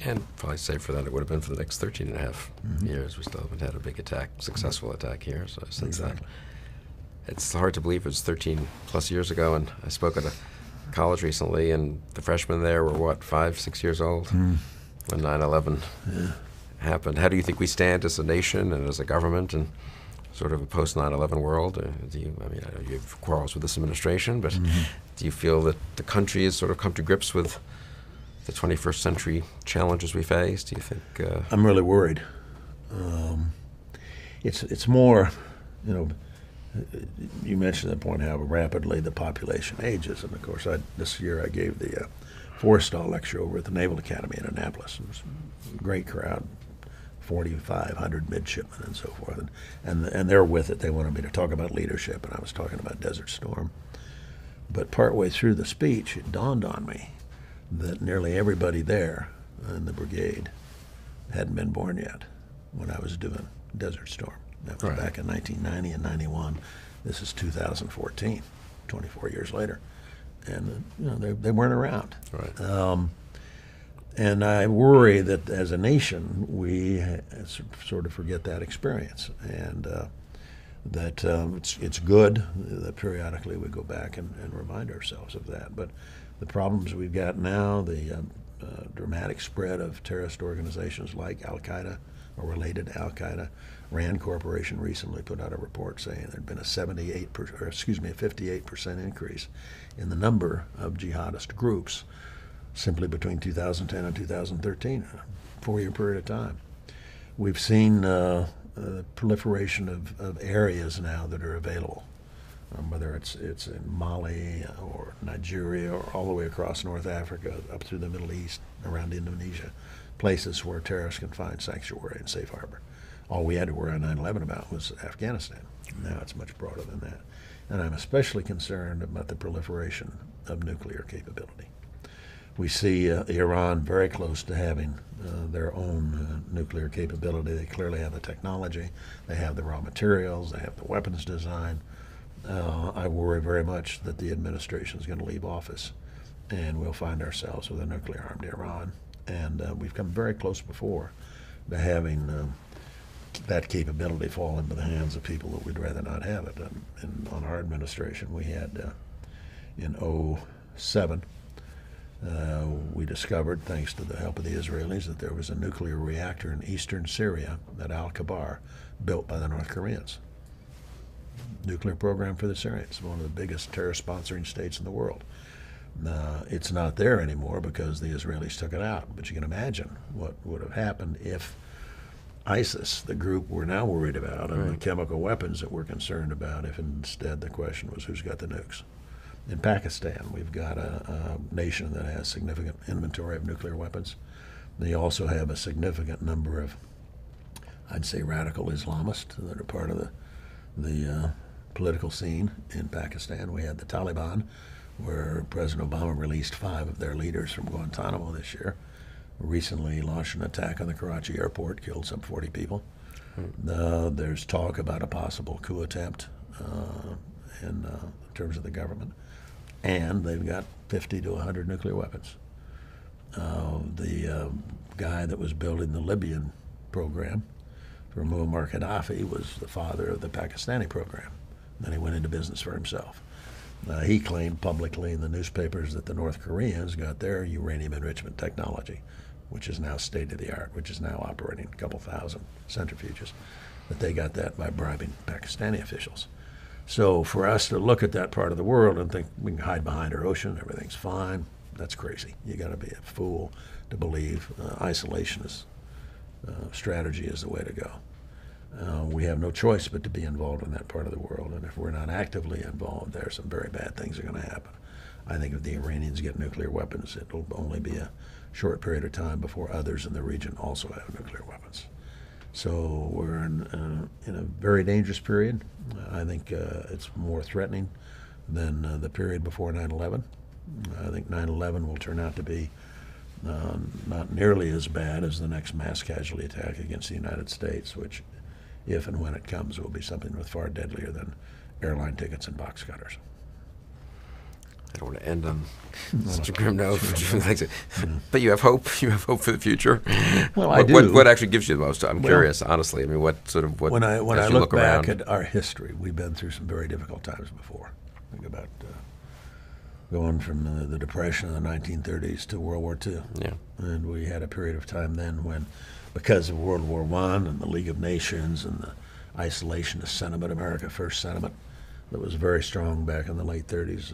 Speaker 1: And probably safer than it would have been for the next 13.5 years. We still haven't had a big attack, successful attack here. So since then, it's hard to believe it was 13 plus years ago. And I spoke at a college recently, and the freshmen there were, what, 5, 6 years old when 9/11 happened. How do you think we stand as a nation and as a government in sort of a post 9/11 world? I know you have quarrels with this administration, but do you feel that the country has sort of come to grips with the 21st century challenges we face? Do you think?
Speaker 2: I'm really worried. It's more, you know. You mentioned the point how rapidly the population ages, and of course, this year I gave the Forrestal lecture over at the Naval Academy in Annapolis. It was a great crowd, 4,500 midshipmen and so forth, and they're with it. They wanted me to talk about leadership, and I was talking about Desert Storm. But partway through the speech, it dawned on me that nearly everybody there in the brigade hadn't been born yet when I was doing Desert Storm. That was back in 1990 and 91. This is 2014, 24 years later. And you know, they weren't around.
Speaker 1: Right.
Speaker 2: And I worry that as a nation, we sort of forget that experience. And that it's good that periodically we go back and remind ourselves of that. But the problems we've got now, the dramatic spread of terrorist organizations like Al-Qaeda or related to Al-Qaeda. Rand Corporation recently put out a report saying there had been a 58% increase in the number of jihadist groups simply between 2010 and 2013, a 4-year period of time. We've seen proliferation of areas now that are available, whether it's in Mali or Nigeria or all the way across North Africa, up through the Middle East, around Indonesia, places where terrorists can find sanctuary and safe harbor. All we had to worry on 9/11 about was Afghanistan. Now it's much broader than that. And I'm especially concerned about the proliferation of nuclear capability. We see Iran very close to having their own nuclear capability. They clearly have the technology, they have the raw materials, they have the weapons design. I worry very much that the administration is going to leave office and we'll find ourselves with a nuclear-armed Iran. And we've come very close before to having that capability fall into the hands of people that we'd rather not have it. And on our administration, we had in 2007, we discovered, thanks to the help of the Israelis, that there was a nuclear reactor in eastern Syria at Al-Kabar built by the North Koreans. Nuclear program for the Syrians, one of the biggest terrorist sponsoring states in the world. It's not there anymore because the Israelis took it out. But you can imagine what would have happened if ISIS, the group we're now worried about, and the chemical weapons that we're concerned about, if instead the question was who's got the nukes. In Pakistan, we've got a nation that has significant inventory of nuclear weapons. They also have a significant number of, I'd say, radical Islamists that are part of the political scene in Pakistan. We had the Taliban, where President Obama released 5 of their leaders from Guantanamo this year. Recently launched an attack on the Karachi airport, killed some 40 people. There's talk about a possible coup attempt in terms of the government. And they've got 50 to 100 nuclear weapons. The guy that was building the Libyan program for Muammar Gaddafi was the father of the Pakistani program. Then he went into business for himself. He claimed publicly in the newspapers that the North Koreans got their uranium enrichment technology, which is now state-of-the-art, which is now operating a couple thousand centrifuges, that they got that by bribing Pakistani officials. So for us to look at that part of the world and think we can hide behind our ocean, everything's fine, that's crazy. You got to be a fool to believe isolationist strategy is the way to go. We have no choice but to be involved in that part of the world, and if we're not actively involved, there are some very bad things that are going to happen. I think if the Iranians get nuclear weapons, it'll only be a short period of time before others in the region also have nuclear weapons. So we're in a very dangerous period. I think it's more threatening than the period before 9/11. I think 9/11 will turn out to be not nearly as bad as the next mass casualty attack against the United States, which, if and when it comes, will be something with far deadlier than airline tickets and box cutters.
Speaker 1: I don't want to end on such a grim note, but you have hope. You have hope for the future.
Speaker 2: Well, I do.
Speaker 1: What actually gives you the most? I'm curious, honestly. I mean,
Speaker 2: when I look back at our history, we've been through some very difficult times before. Think about going from the Depression of the 1930s to World War II.
Speaker 1: Yeah. And
Speaker 2: we had a period of time then when, because of World War I and the League of Nations and the isolationist sentiment, America First sentiment, that was very strong back in the late 30s.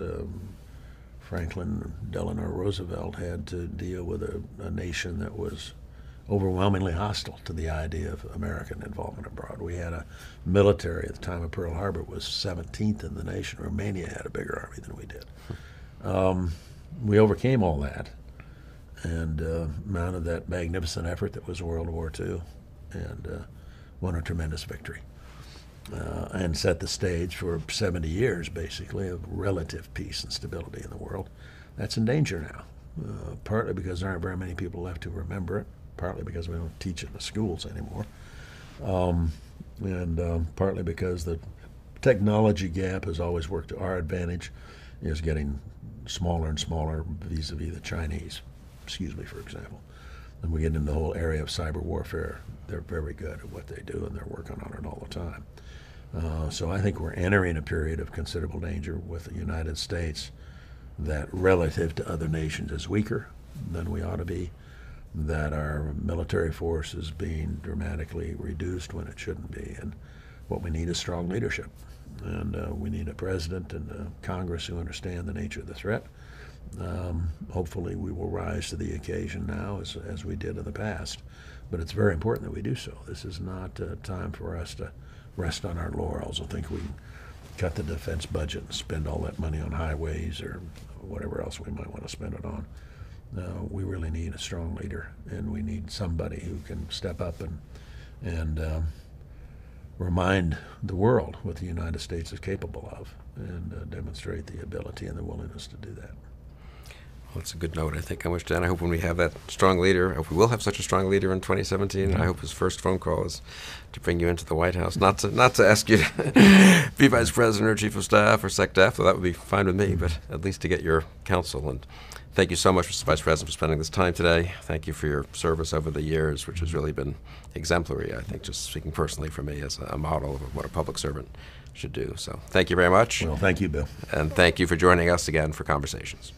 Speaker 2: Franklin Delano Roosevelt had to deal with a nation that was overwhelmingly hostile to the idea of American involvement abroad. We had a military at the time of Pearl Harbor was 17th in the nation. Romania had a bigger army than we did. We overcame all that and mounted that magnificent effort that was World War II and won a tremendous victory and set the stage for 70 years, basically, of relative peace and stability in the world. That's in danger now, partly because there aren't very many people left who remember it, partly because we don't teach it in the schools anymore, and partly because the technology gap has always worked to our advantage, is getting smaller and smaller vis-a-vis the Chinese, for example. And we get into the whole area of cyber warfare. They're very good at what they do, and they're working on it all the time. So I think we're entering a period of considerable danger with the United States that relative to other nations is weaker than we ought to be, that our military force is being dramatically reduced when it shouldn't be, and what we need is strong leadership. And we need a president and a Congress who understand the nature of the threat. Hopefully we will rise to the occasion now as we did in the past. But it's very important that we do so. This is not a time for us to rest on our laurels and think we can cut the defense budget and spend all that money on highways or whatever else we might want to spend it on. We really need a strong leader, and we need somebody who can step up and remind the world what the United States is capable of and demonstrate the ability and the willingness to do that.
Speaker 1: Well, that's a good note, I think. I I hope when we have that strong leader, I hope we will have such a strong leader in 2017, I hope his first phone call is to bring you into the White House. Not to ask you to be Vice President or Chief of Staff or SecDef, though that would be fine with me, but at least to get your counsel. And thank you so much, Mr. Vice President, for spending this time today. Thank you for your service over the years, which has really been exemplary, I think, just speaking personally for me as a model of what a public servant should do. So thank you very much.
Speaker 2: Well, thank you, Bill.
Speaker 1: And thank you for joining us again for Conversations.